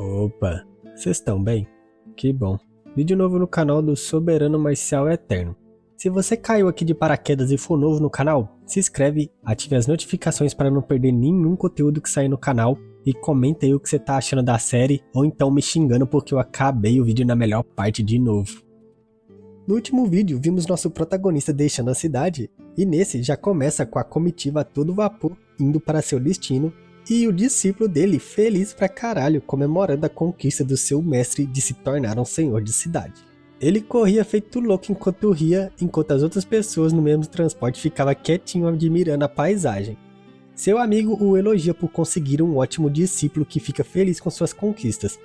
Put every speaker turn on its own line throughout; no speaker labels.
Opa, vocês estão bem? Que bom. Vídeo novo no canal do Soberano Marcial Eterno. Se você caiu aqui de paraquedas e for novo no canal, se inscreve, ative as notificações para não perder nenhum conteúdo que sair no canal e comenta aí o que você tá achando da série ou então me xingando porque eu acabei o vídeo na melhor parte de novo. No último vídeo vimos nosso protagonista deixando a cidade e nesse já começa com a comitiva a todo vapor indo para seu destino e o discípulo dele feliz pra caralho comemorando a conquista do seu mestre de se tornar um senhor de cidade. Ele corria feito louco enquanto ria, enquanto as outras pessoas no mesmo transporte ficavam quietinho admirando a paisagem. Seu amigo o elogia por conseguir um ótimo discípulo que fica feliz com suas conquistas.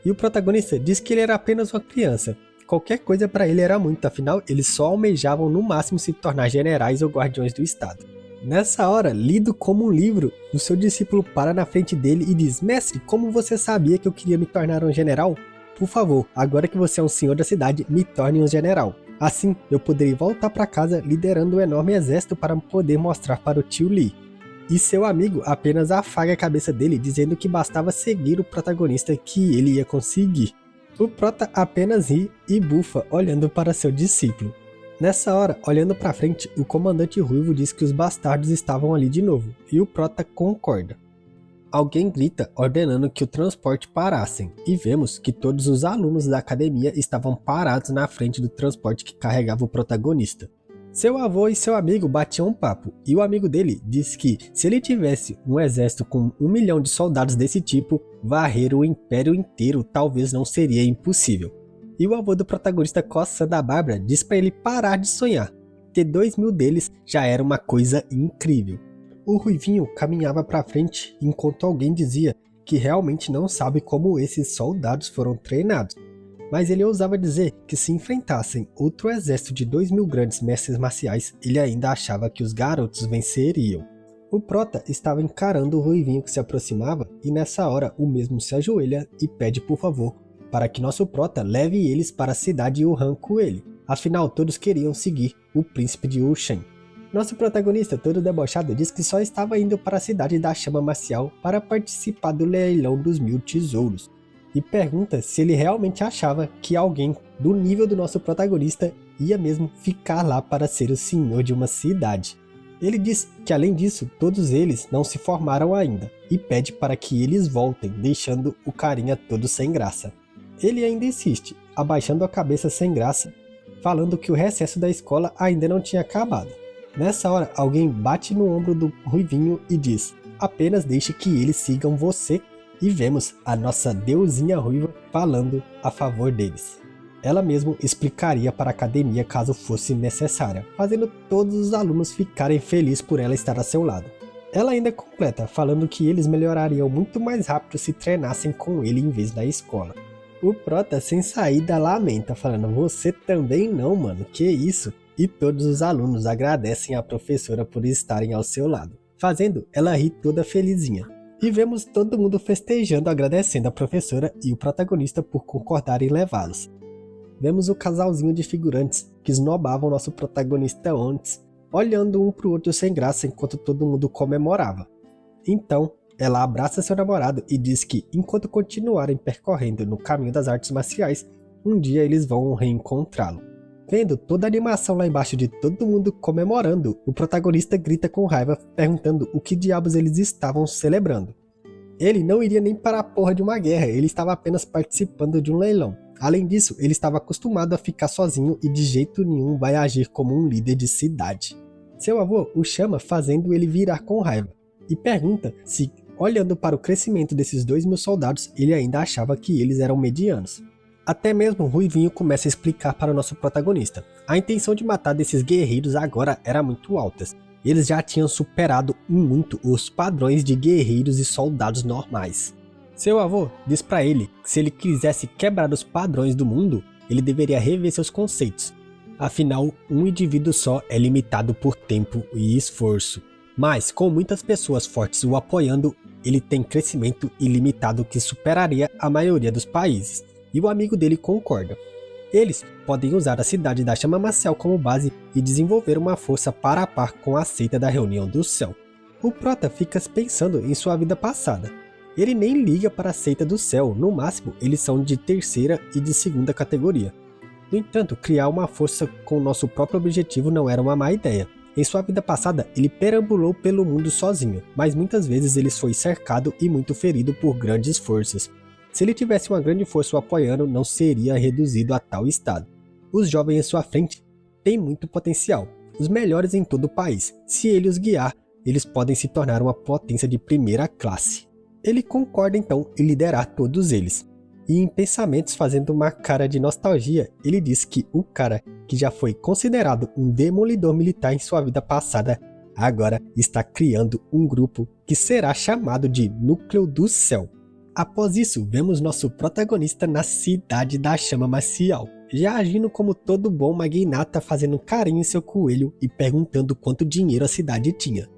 E o protagonista diz que ele era apenas uma criança. Qualquer coisa para ele era muito, afinal eles só almejavam no máximo se tornar generais ou guardiões do estado. Nessa hora, lido como um livro, o seu discípulo para na frente dele e diz: "Mestre, como você sabia que eu queria me tornar um general? Por favor, agora que você é um senhor da cidade, me torne um general. Assim, eu poderia voltar para casa liderando um enorme exército para poder mostrar para o tio Lee." E seu amigo apenas afaga a cabeça dele, dizendo que bastava seguir o protagonista que ele ia conseguir. O prota apenas ri e bufa, olhando para seu discípulo. Nessa hora, olhando pra frente, o comandante Ruivo diz que os bastardos estavam ali de novo, e o prota concorda. Alguém grita ordenando que o transporte parassem, e vemos que todos os alunos da academia estavam parados na frente do transporte que carregava o protagonista. Seu avô e seu amigo batiam um papo, e o amigo dele diz que se ele tivesse um exército com 1 milhão de soldados desse tipo, varrer o império inteiro talvez não seria impossível. E o avô do protagonista coçando a Bárbara diz pra ele parar de sonhar. Ter 2.000 deles já era uma coisa incrível. O Ruivinho caminhava pra frente enquanto alguém dizia que realmente não sabe como esses soldados foram treinados. Mas ele ousava dizer que se enfrentassem outro exército de 2.000 grandes mestres marciais, ele ainda achava que os garotos venceriam. O prota estava encarando o Ruivinho que se aproximava e nessa hora o mesmo se ajoelha e pede por favor para que nosso prota leve eles para a cidade Yuhan com ele. Afinal, todos queriam seguir o príncipe de Ushen. Nosso protagonista, todo debochado, diz que só estava indo para a cidade da chama marcial para participar do leilão dos 1000 tesouros. E pergunta se ele realmente achava que alguém do nível do nosso protagonista ia mesmo ficar lá para ser o senhor de uma cidade. Ele diz que além disso, todos eles não se formaram ainda e pede para que eles voltem, deixando o carinha todo sem graça. Ele ainda insiste, abaixando a cabeça sem graça, falando que o recesso da escola ainda não tinha acabado. Nessa hora, alguém bate no ombro do Ruivinho e diz: "Apenas deixe que eles sigam você." E vemos a nossa deusinha ruiva falando a favor deles. Ela mesma explicaria para a academia caso fosse necessária, fazendo todos os alunos ficarem felizes por ela estar a seu lado. Ela ainda completa, falando que eles melhorariam muito mais rápido se treinassem com ele em vez da escola. O prota sem saída lamenta, falando: "Você também não, mano, que isso?" E todos os alunos agradecem a professora por estarem ao seu lado, fazendo ela rir toda felizinha. E vemos todo mundo festejando, agradecendo a professora e o protagonista por concordarem em levá-los. Vemos o casalzinho de figurantes que esnobavam nosso protagonista antes, olhando um pro outro sem graça enquanto todo mundo comemorava. Então, ela abraça seu namorado e diz que, enquanto continuarem percorrendo no caminho das artes marciais, um dia eles vão reencontrá-lo. Vendo toda a animação lá embaixo de todo mundo comemorando, o protagonista grita com raiva, perguntando o que diabos eles estavam celebrando. Ele não iria nem para a porra de uma guerra, ele estava apenas participando de um leilão. Além disso, ele estava acostumado a ficar sozinho e de jeito nenhum vai agir como um líder de cidade. Seu avô o chama, fazendo ele virar com raiva, e pergunta se, olhando para o crescimento desses 2.000 soldados, ele ainda achava que eles eram medianos. Até mesmo o Ruivinho começa a explicar para o nosso protagonista. A intenção de matar desses guerreiros agora era muito alta. Eles já tinham superado muito os padrões de guerreiros e soldados normais. Seu avô diz para ele que se ele quisesse quebrar os padrões do mundo, ele deveria rever seus conceitos. Afinal, um indivíduo só é limitado por tempo e esforço. Mas, com muitas pessoas fortes o apoiando, ele tem crescimento ilimitado que superaria a maioria dos países. E o amigo dele concorda. Eles podem usar a cidade da chama marcial como base e desenvolver uma força para a par com a seita da reunião do céu. O prota fica pensando em sua vida passada. Ele nem liga para a seita do céu, no máximo eles são de terceira e de segunda categoria. No entanto, criar uma força com nosso próprio objetivo não era uma má ideia. Em sua vida passada, ele perambulou pelo mundo sozinho, mas muitas vezes ele foi cercado e muito ferido por grandes forças. Se ele tivesse uma grande força o apoiando, não seria reduzido a tal estado. Os jovens em sua frente têm muito potencial, os melhores em todo o país. Se ele os guiar, eles podem se tornar uma potência de primeira classe. Ele concorda então em liderar todos eles. E em pensamentos fazendo uma cara de nostalgia, ele diz que o cara que já foi considerado um demolidor militar em sua vida passada, agora está criando um grupo que será chamado de Núcleo do Céu. Após isso, vemos nosso protagonista na cidade da chama marcial, já agindo como todo bom magnata, fazendo carinho em seu coelho e perguntando quanto dinheiro a cidade tinha.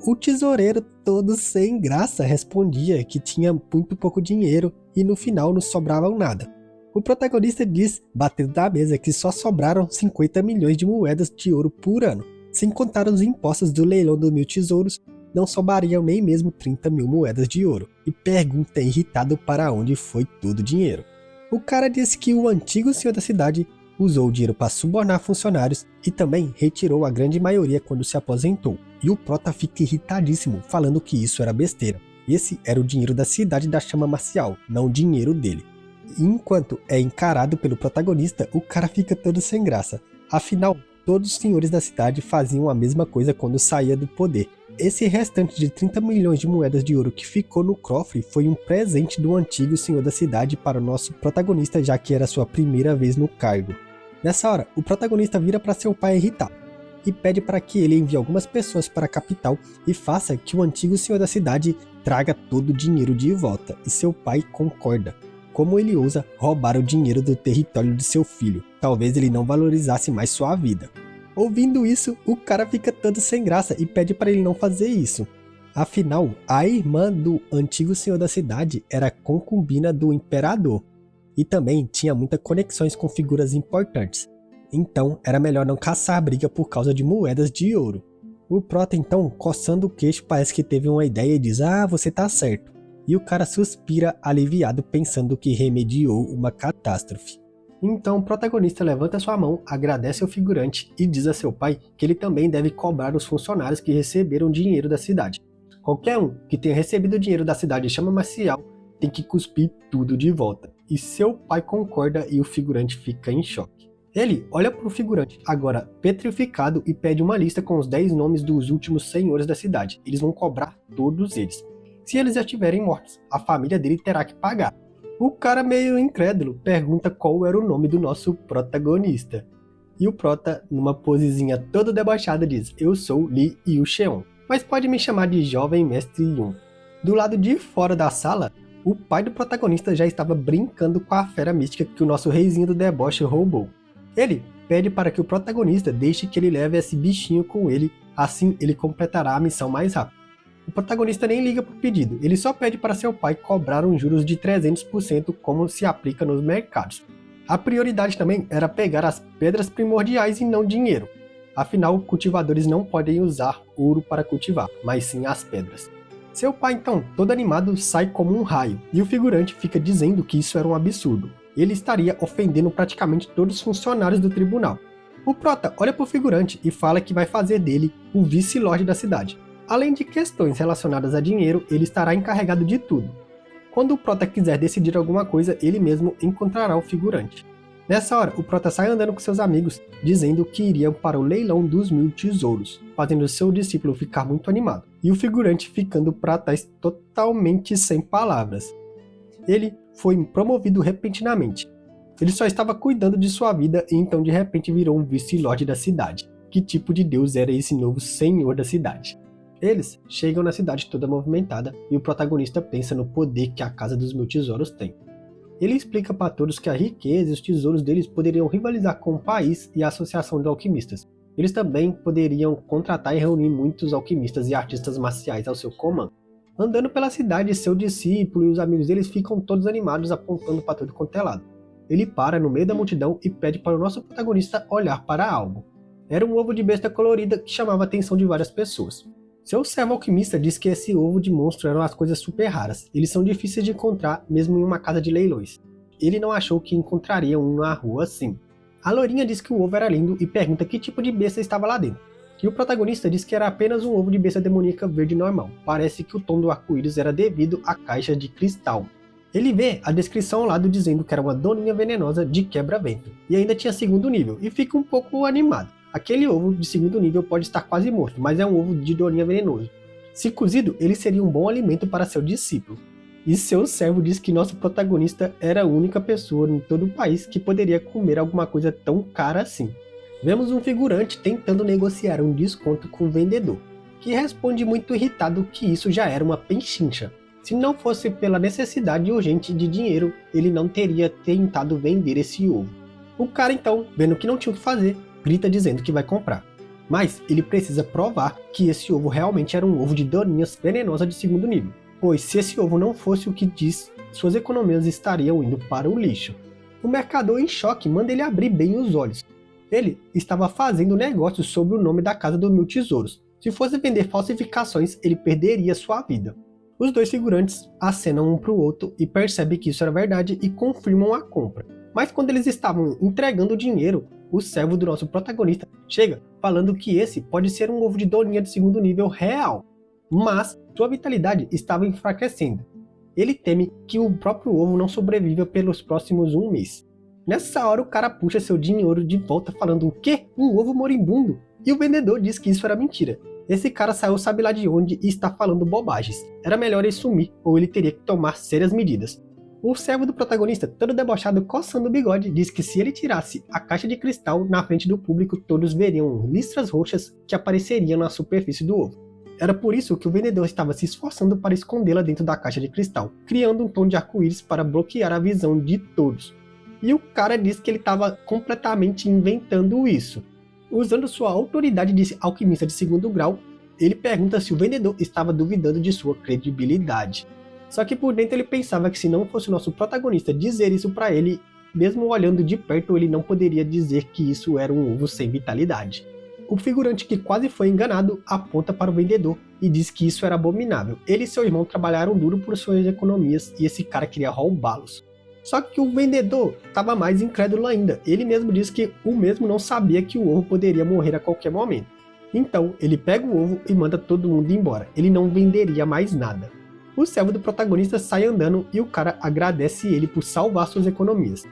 O tesoureiro, todo sem graça, respondia que tinha muito pouco dinheiro e no final não sobrava nada. O protagonista diz, batendo na mesa, que só sobraram 50 milhões de moedas de ouro por ano. Sem contar os impostos do leilão dos 1000 tesouros, não sobrariam nem mesmo 30 mil moedas de ouro. E pergunta irritado para onde foi todo o dinheiro. O cara disse que o antigo senhor da cidade usou o dinheiro para subornar funcionários e também retirou a grande maioria quando se aposentou. E o prota fica irritadíssimo, falando que isso era besteira. Esse era o dinheiro da cidade da chama marcial, não o dinheiro dele. E enquanto é encarado pelo protagonista, o cara fica todo sem graça. Afinal, todos os senhores da cidade faziam a mesma coisa quando saía do poder. Esse restante de 30 milhões de moedas de ouro que ficou no cofre foi um presente do antigo senhor da cidade para o nosso protagonista, já que era sua primeira vez no cargo. Nessa hora, o protagonista vira para seu pai irritado e pede para que ele envie algumas pessoas para a capital e faça que o antigo senhor da cidade traga todo o dinheiro de volta, e seu pai concorda. Como ele ousa roubar o dinheiro do território de seu filho? Talvez ele não valorizasse mais sua vida. Ouvindo isso, o cara fica todo sem graça e pede para ele não fazer isso. Afinal, a irmã do antigo senhor da cidade era concubina do imperador e também tinha muitas conexões com figuras importantes. Então, era melhor não caçar a briga por causa de moedas de ouro. O prota então, coçando o queixo, parece que teve uma ideia e diz: "Ah, você tá certo." E o cara suspira aliviado, pensando que remediou uma catástrofe. Então o protagonista levanta sua mão, agradece ao figurante e diz a seu pai que ele também deve cobrar os funcionários que receberam dinheiro da cidade. Qualquer um que tenha recebido dinheiro da cidade de chama marcial tem que cuspir tudo de volta. E seu pai concorda e o figurante fica em choque. Ele olha para o figurante, agora petrificado, e pede uma lista com os 10 nomes dos últimos senhores da cidade. Eles vão cobrar todos eles. Se eles já estiverem mortos, a família dele terá que pagar. O cara, meio incrédulo, pergunta qual era o nome do nosso protagonista. E o prota, numa posezinha toda debochada, diz: "Eu sou Li Yucheon, mas pode me chamar de Jovem Mestre Yun." Do lado de fora da sala, o pai do protagonista já estava brincando com a fera mística que o nosso reizinho do deboche roubou. Ele pede para que o protagonista deixe que ele leve esse bichinho com ele, assim ele completará a missão mais rápido. O protagonista nem liga pro pedido, ele só pede para seu pai cobrar uns juros de 300%, como se aplica nos mercados. A prioridade também era pegar as pedras primordiais e não dinheiro. Afinal, cultivadores não podem usar ouro para cultivar, mas sim as pedras. Seu pai então, todo animado, sai como um raio, e o figurante fica dizendo que isso era um absurdo. Ele estaria ofendendo praticamente todos os funcionários do tribunal. O prota olha pro figurante e fala que vai fazer dele o vice-lorde da cidade. Além de questões relacionadas a dinheiro, ele estará encarregado de tudo. Quando o prota quiser decidir alguma coisa, ele mesmo encontrará o figurante. Nessa hora, o prota sai andando com seus amigos, dizendo que iriam para o leilão dos 1000 tesouros, fazendo seu discípulo ficar muito animado, e o figurante ficando para trás totalmente sem palavras. Ele foi promovido repentinamente. Ele só estava cuidando de sua vida e então de repente virou um vice-lorde da cidade. Que tipo de deus era esse novo senhor da cidade? Eles chegam na cidade toda movimentada e o protagonista pensa no poder que a Casa dos 1000 Tesouros tem. Ele explica para todos que a riqueza e os tesouros deles poderiam rivalizar com o país e a Associação de Alquimistas. Eles também poderiam contratar e reunir muitos alquimistas e artistas marciais ao seu comando. Andando pela cidade, seu discípulo e os amigos deles ficam todos animados, apontando para todo quanto é lado. Ele para no meio da multidão e pede para o nosso protagonista olhar para algo. Era um ovo de besta colorida que chamava a atenção de várias pessoas. Seu servo alquimista diz que esse ovo de monstro eram as coisas super raras. Eles são difíceis de encontrar mesmo em uma casa de leilões. Ele não achou que encontraria um na rua assim. A lourinha diz que o ovo era lindo e pergunta que tipo de besta estava lá dentro. E o protagonista diz que era apenas um ovo de besta demoníaca verde normal. Parece que o tom do arco-íris era devido à caixa de cristal. Ele vê a descrição ao lado dizendo que era uma doninha venenosa de quebra-vento. E ainda tinha segundo nível, e fica um pouco animado. Aquele ovo de segundo nível pode estar quase morto, mas é um ovo de doninha venenoso. Se cozido, ele seria um bom alimento para seu discípulo. E seu servo diz que nosso protagonista era a única pessoa em todo o país que poderia comer alguma coisa tão cara assim. Vemos um figurante tentando negociar um desconto com o vendedor, que responde muito irritado que isso já era uma pechincha. Se não fosse pela necessidade urgente de dinheiro, ele não teria tentado vender esse ovo. O cara então, vendo que não tinha o que fazer, grita dizendo que vai comprar. Mas ele precisa provar que esse ovo realmente era um ovo de doninhas venenosa de segundo nível, pois se esse ovo não fosse o que diz, suas economias estariam indo para o lixo. O mercador em choque manda ele abrir bem os olhos. Ele estava fazendo negócios sob o nome da Casa dos Mil Tesouros. Se fosse vender falsificações, ele perderia sua vida. Os dois figurantes acenam um para o outro e percebem que isso era verdade e confirmam a compra. Mas quando eles estavam entregando o dinheiro, o servo do nosso protagonista chega falando que esse pode ser um ovo de doninha de segundo nível real. Mas sua vitalidade estava enfraquecendo. Ele teme que o próprio ovo não sobreviva pelos próximos 1 mês. Nessa hora o cara puxa seu dinheiro de volta falando o quê? Um ovo moribundo? E o vendedor diz que isso era mentira. Esse cara saiu sabe lá de onde e está falando bobagens. Era melhor ele sumir ou ele teria que tomar sérias medidas. O servo do protagonista, todo debochado coçando o bigode, diz que se ele tirasse a caixa de cristal na frente do público, todos veriam listras roxas que apareceriam na superfície do ovo. Era por isso que o vendedor estava se esforçando para escondê-la dentro da caixa de cristal, criando um tom de arco-íris para bloquear a visão de todos. E o cara disse que ele estava completamente inventando isso. Usando sua autoridade de alquimista de segundo grau, ele pergunta se o vendedor estava duvidando de sua credibilidade. Só que por dentro ele pensava que se não fosse o nosso protagonista dizer isso para ele, mesmo olhando de perto ele não poderia dizer que isso era um ovo sem vitalidade. O figurante que quase foi enganado aponta para o vendedor e diz que isso era abominável. Ele e seu irmão trabalharam duro por suas economias e esse cara queria roubá-los. Só que o vendedor estava mais incrédulo ainda. Ele mesmo disse que o mesmo não sabia que o ovo poderia morrer a qualquer momento. Então ele pega o ovo e manda todo mundo embora. Ele não venderia mais nada. O servo do protagonista sai andando e o cara agradece ele por salvar suas economias.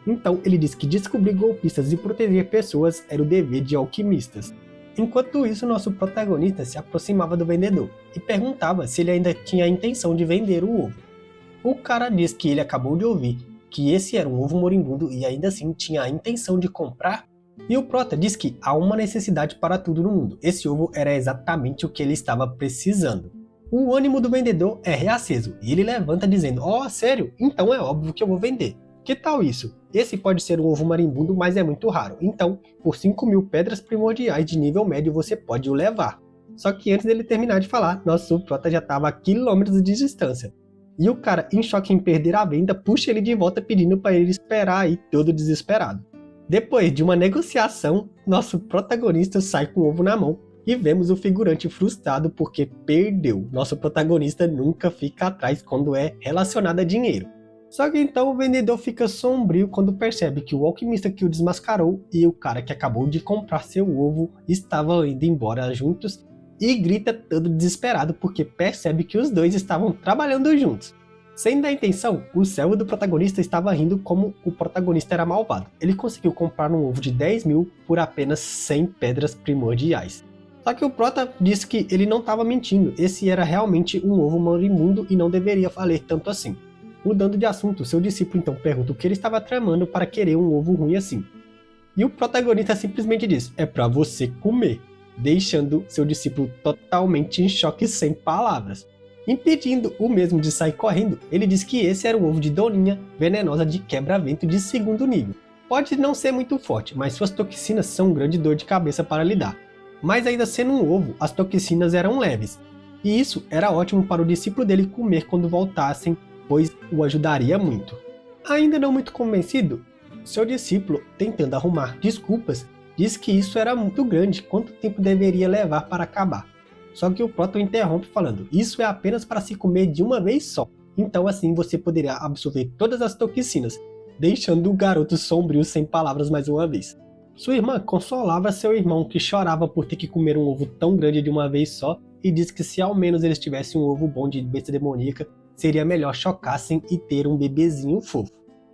Então ele diz que descobrir golpistas e proteger pessoas era o dever de alquimistas. Enquanto isso, nosso protagonista se aproximava do vendedor e perguntava se ele ainda tinha a intenção de vender o ovo. O cara diz que ele acabou de ouvir que esse era um ovo moribundo e ainda assim tinha a intenção de comprar. E o prota diz que há uma necessidade para tudo no mundo. Esse ovo era exatamente o que ele estava precisando. O ânimo do vendedor é reaceso e ele levanta dizendo: "Oh, sério? Então é óbvio que eu vou vender. Que tal isso? Esse pode ser um ovo marimbundo, mas é muito raro. Então, por 5.000 pedras primordiais de nível médio você pode o levar." Só que antes dele terminar de falar, nosso prota já estava a quilômetros de distância. E o cara, em choque em perder a venda, puxa ele de volta pedindo para ele esperar aí, todo desesperado. Depois de uma negociação, nosso protagonista sai com o ovo na mão e vemos o figurante frustrado porque perdeu. Nosso protagonista nunca fica atrás quando é relacionado a dinheiro. Só que então o vendedor fica sombrio quando percebe que o alquimista que o desmascarou e o cara que acabou de comprar seu ovo estavam indo embora juntos e grita todo desesperado porque percebe que os dois estavam trabalhando juntos. Sem dar intenção, o servo do protagonista estava rindo como o protagonista era malvado. Ele conseguiu comprar um ovo de 10.000 por apenas 100 pedras primordiais. Só que o prota disse que ele não estava mentindo, esse era realmente um ovo moribundo e não deveria valer tanto assim. Mudando de assunto, seu discípulo então pergunta o que ele estava tramando para querer um ovo ruim assim. E o protagonista simplesmente diz: "É para você comer", deixando seu discípulo totalmente em choque sem palavras. Impedindo o mesmo de sair correndo, ele diz que esse era um ovo de doninha venenosa de quebra-vento de segundo nível. Pode não ser muito forte, mas suas toxinas são um grande dor de cabeça para lidar. Mas ainda sendo um ovo, as toxinas eram leves. E isso era ótimo para o discípulo dele comer quando voltassem, pois o ajudaria muito. Ainda não muito convencido, seu discípulo, tentando arrumar desculpas, diz que isso era muito grande, quanto tempo deveria levar para acabar. Só que o Prota o interrompe falando, isso é apenas para se comer de uma vez só, então assim você poderia absorver todas as toxinas, deixando o garoto sombrio sem palavras mais uma vez. Sua irmã consolava seu irmão que chorava por ter que comer um ovo tão grande de uma vez só e diz que se ao menos eles tivessem um ovo bom de besta demoníaca, seria melhor chocassem e ter um bebezinho fofo.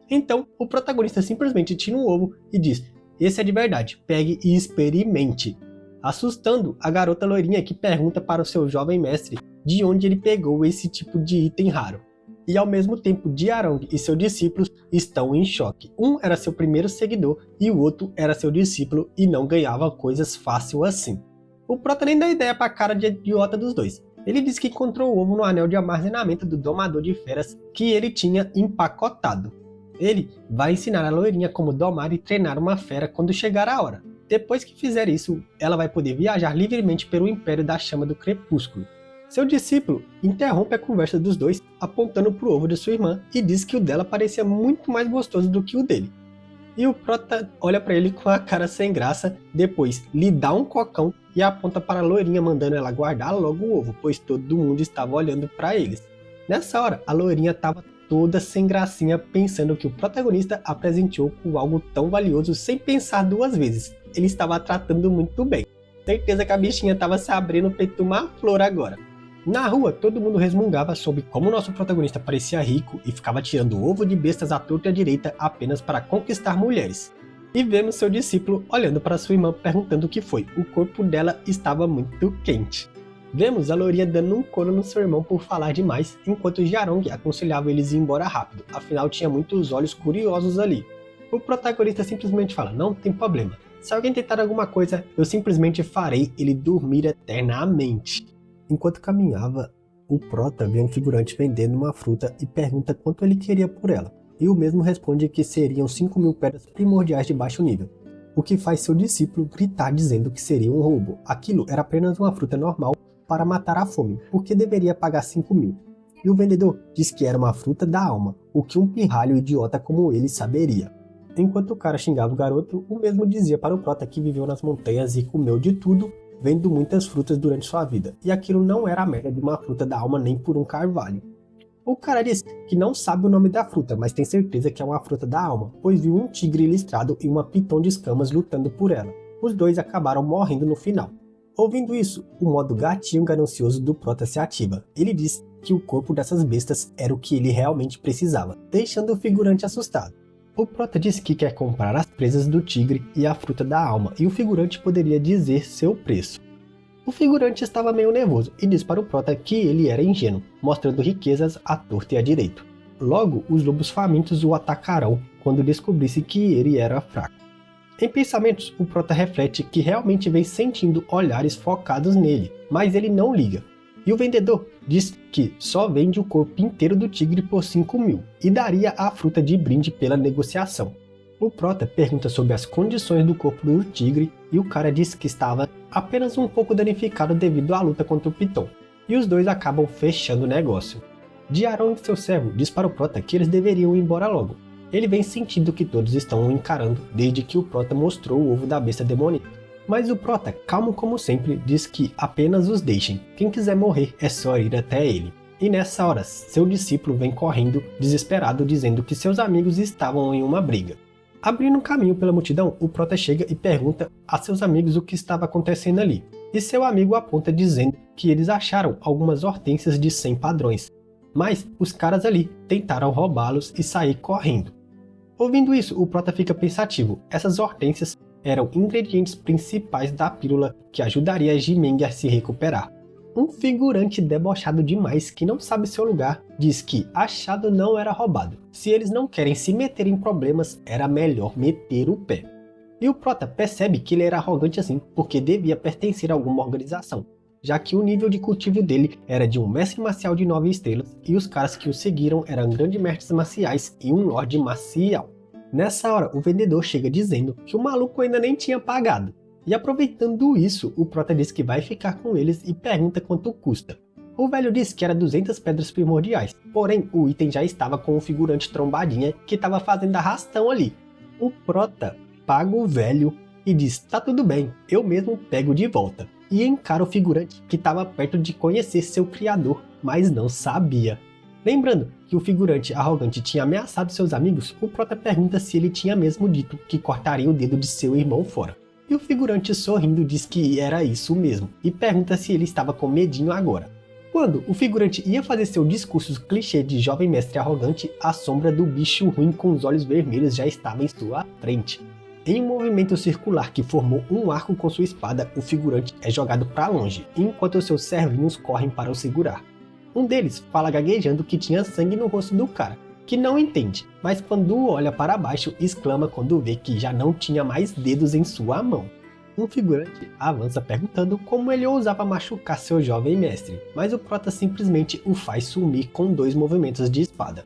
Então, o protagonista simplesmente tira um ovo e diz, esse é de verdade, pegue e experimente. Assustando a garota loirinha que pergunta para o seu jovem mestre de onde ele pegou esse tipo de item raro. E ao mesmo tempo, Jiarong e seus discípulos estão em choque. Um era seu primeiro seguidor e o outro era seu discípulo e não ganhava coisas fácil assim. O Prota nem dá ideia para a cara de idiota dos dois. Ele diz que encontrou o ovo no anel de armazenamento do domador de feras que ele tinha empacotado. Ele vai ensinar a loirinha como domar e treinar uma fera quando chegar a hora. Depois que fizer isso, ela vai poder viajar livremente pelo Império da Chama do Crepúsculo. Seu discípulo interrompe a conversa dos dois, apontando para o ovo de sua irmã e diz que o dela parecia muito mais gostoso do que o dele. E o Prota olha para ele com a cara sem graça, depois lhe dá um cocão e aponta para a loirinha mandando ela guardar logo o ovo, pois todo mundo estava olhando para eles. Nessa hora, a loirinha estava toda sem gracinha pensando que o protagonista a presenteou com algo tão valioso sem pensar duas vezes. Ele estava tratando muito bem. Certeza que a bichinha estava se abrindo feito uma flor agora. Na rua, todo mundo resmungava sobre como nosso protagonista parecia rico e ficava tirando ovo de bestas à torta e à direita apenas para conquistar mulheres. E vemos seu discípulo olhando para sua irmã perguntando o que foi. O corpo dela estava muito quente. Vemos a loirinha dando um couro no seu irmão por falar demais, enquanto Jiarong aconselhava eles a ir embora rápido, afinal tinha muitos olhos curiosos ali. O protagonista simplesmente fala, não tem problema, se alguém tentar alguma coisa, eu simplesmente farei ele dormir eternamente. Enquanto caminhava, o Prota vê um figurante vendendo uma fruta e pergunta quanto ele queria por ela, e o mesmo responde que seriam 5.000 pedras primordiais de baixo nível, o que faz seu discípulo gritar dizendo que seria um roubo. Aquilo era apenas uma fruta normal para matar a fome, porque deveria pagar 5.000. E o vendedor diz que era uma fruta da alma, o que um pirralho idiota como ele saberia. Enquanto o cara xingava o garoto, o mesmo dizia para o Prota que viveu nas montanhas e comeu de tudo, vendo muitas frutas durante sua vida, e aquilo não era a média de uma fruta da alma nem por um carvalho. O cara diz que não sabe o nome da fruta, mas tem certeza que é uma fruta da alma, pois viu um tigre listrado e uma piton de escamas lutando por ela. Os dois acabaram morrendo no final. Ouvindo isso, o modo gatinho ganancioso do Prota se ativa. Ele diz que o corpo dessas bestas era o que ele realmente precisava, deixando o figurante assustado. O Prota disse que quer comprar as presas do tigre e a fruta da alma, e o figurante poderia dizer seu preço. O figurante estava meio nervoso e disse para o Prota que ele era ingênuo, mostrando riquezas à torta e à direita. Logo, os lobos famintos o atacarão quando descobrisse que ele era fraco. Em pensamentos, o Prota reflete que realmente vem sentindo olhares focados nele, mas ele não liga. E o vendedor diz que só vende o corpo inteiro do tigre por 5.000 e daria a fruta de brinde pela negociação. O Prota pergunta sobre as condições do corpo do tigre e o cara diz que estava apenas um pouco danificado devido à luta contra o Piton. E os dois acabam fechando o negócio. Jiarong, seu servo, diz para o Prota que eles deveriam ir embora logo. Ele vem sentindo que todos estão o encarando desde que o Prota mostrou o ovo da besta demoníaca. Mas o Prota, calmo como sempre, diz que apenas os deixem. Quem quiser morrer é só ir até ele. E nessa hora, seu discípulo vem correndo, desesperado, dizendo que seus amigos estavam em uma briga. Abrindo um caminho pela multidão, o Prota chega e pergunta a seus amigos o que estava acontecendo ali. E seu amigo aponta dizendo que eles acharam algumas hortênsias de 100 padrões. Mas os caras ali tentaram roubá-los e sair correndo. Ouvindo isso, o Prota fica pensativo. Essas hortênsias eram ingredientes principais da pílula que ajudaria a Jimeng a se recuperar. Um figurante debochado demais que não sabe seu lugar diz que achado não era roubado. Se eles não querem se meter em problemas, era melhor meter o pé. E o Prota percebe que ele era arrogante assim porque devia pertencer a alguma organização, já que o nível de cultivo dele era de um mestre marcial de 9 estrelas e os caras que o seguiram eram grandes mestres marciais e um lorde marcial. Nessa hora, o vendedor chega dizendo que o maluco ainda nem tinha pagado. E aproveitando isso, o Prota diz que vai ficar com eles e pergunta quanto custa. O velho diz que era 200 pedras primordiais, porém o item já estava com o figurante trombadinha que estava fazendo arrastão ali. O Prota paga o velho e diz, tá tudo bem, eu mesmo pego de volta. e encara o figurante que estava perto de conhecer seu criador, mas não sabia. Lembrando que o figurante arrogante tinha ameaçado seus amigos, o prota pergunta se ele tinha mesmo dito que cortaria o dedo de seu irmão fora. E o figurante sorrindo diz que era isso mesmo, e pergunta se ele estava com medinho agora. Quando o figurante ia fazer seu discurso clichê de jovem mestre arrogante, a sombra do bicho ruim com os olhos vermelhos já estava em sua frente. Em um movimento circular que formou um arco com sua espada, o figurante é jogado para longe, enquanto seus servinhos correm para o segurar. Um deles fala gaguejando que tinha sangue no rosto do cara, que não entende, mas quando olha para baixo, exclama quando vê que já não tinha mais dedos em sua mão. Um figurante avança perguntando como ele ousava machucar seu jovem mestre, mas o prota simplesmente o faz sumir com 2 movimentos de espada.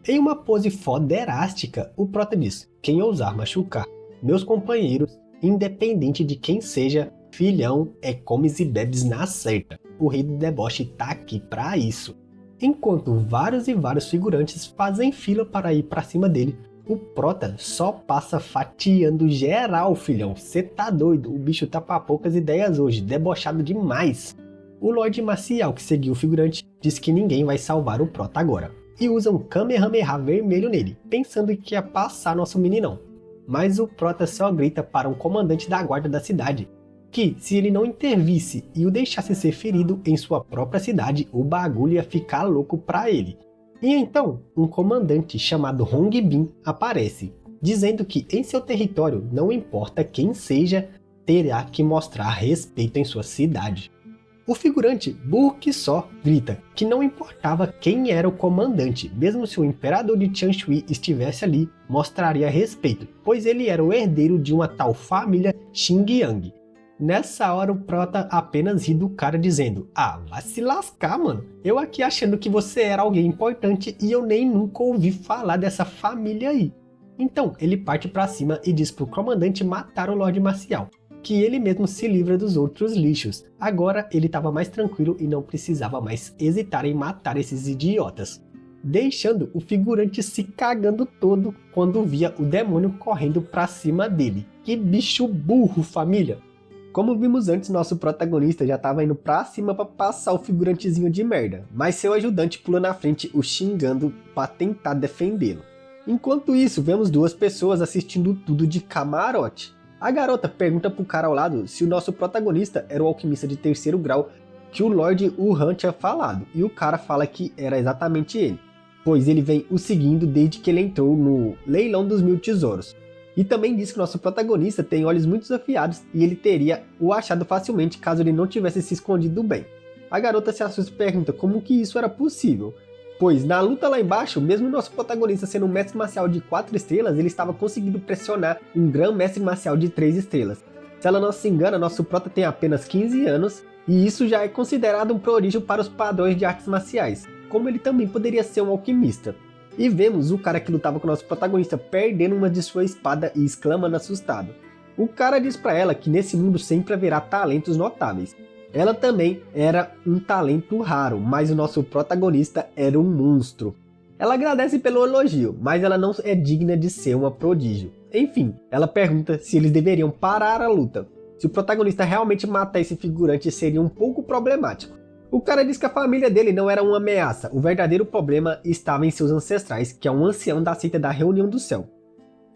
Em uma pose foderástica, o prota diz: quem ousar machucar meus companheiros, independente de quem seja, filhão, é comes e bebes na certa. O rei do deboche tá aqui pra isso. Enquanto vários e vários figurantes fazem fila para ir pra cima dele, o prota só passa fatiando geral, filhão. Cê tá doido, o bicho tá pra poucas ideias hoje, debochado demais. O Lorde Marcial, que seguiu o figurante, diz que ninguém vai salvar o prota agora, e usa um Kamehameha vermelho nele, pensando que ia passar nosso meninão. Mas o prota só grita para um comandante da guarda da cidade, que se ele não intervisse e o deixasse ser ferido em sua própria cidade, o bagulho ia ficar louco pra ele. E então, um comandante chamado Hong Bin aparece, dizendo que em seu território, não importa quem seja, terá que mostrar respeito em sua cidade. O figurante, burro que só, grita que não importava quem era o comandante, mesmo se o imperador de Chanshui estivesse ali, mostraria respeito, pois ele era o herdeiro de uma tal família Xingyang. Nessa hora o prota apenas ri do cara dizendo: ah, vai se lascar, mano, eu aqui achando que você era alguém importante e eu nem nunca ouvi falar dessa família aí. Então ele parte pra cima e diz pro comandante matar o Lorde Marcial, que ele mesmo se livra dos outros lixos. Agora ele estava mais tranquilo e não precisava mais hesitar em matar esses idiotas, deixando o figurante se cagando todo quando via o demônio correndo pra cima dele. Que bicho burro, família! Como vimos antes, nosso protagonista já estava indo pra cima pra passar o figurantezinho de merda, mas seu ajudante pula na frente o xingando pra tentar defendê-lo. Enquanto isso, vemos 2 pessoas assistindo tudo de camarote. A garota pergunta pro cara ao lado se o nosso protagonista era o alquimista de 3º grau que o Lorde Wuhan tinha falado, e o cara fala que era exatamente ele, pois ele vem o seguindo desde que ele entrou no leilão dos 1000 tesouros. E também diz que nosso protagonista tem olhos muito afiados e ele teria o achado facilmente caso ele não tivesse se escondido bem. A garota se assusta e pergunta como que isso era possível, pois na luta lá embaixo, mesmo nosso protagonista sendo um mestre marcial de 4 estrelas, ele estava conseguindo pressionar um grão mestre marcial de 3 estrelas. Se ela não se engana, nosso prota tem apenas 15 anos e isso já é considerado um prodígio para os padrões de artes marciais, como ele também poderia ser um alquimista. E vemos o cara que lutava com o nosso protagonista perdendo uma de sua espada e exclamando assustado. O cara diz pra ela que nesse mundo sempre haverá talentos notáveis. Ela também era um talento raro, mas o nosso protagonista era um monstro. Ela agradece pelo elogio, mas ela não é digna de ser uma prodígio. Enfim, ela pergunta se eles deveriam parar a luta. Se o protagonista realmente matar esse figurante seria um pouco problemático. O cara diz que a família dele não era uma ameaça, o verdadeiro problema estava em seus ancestrais, que é um ancião da seita da Reunião do Céu.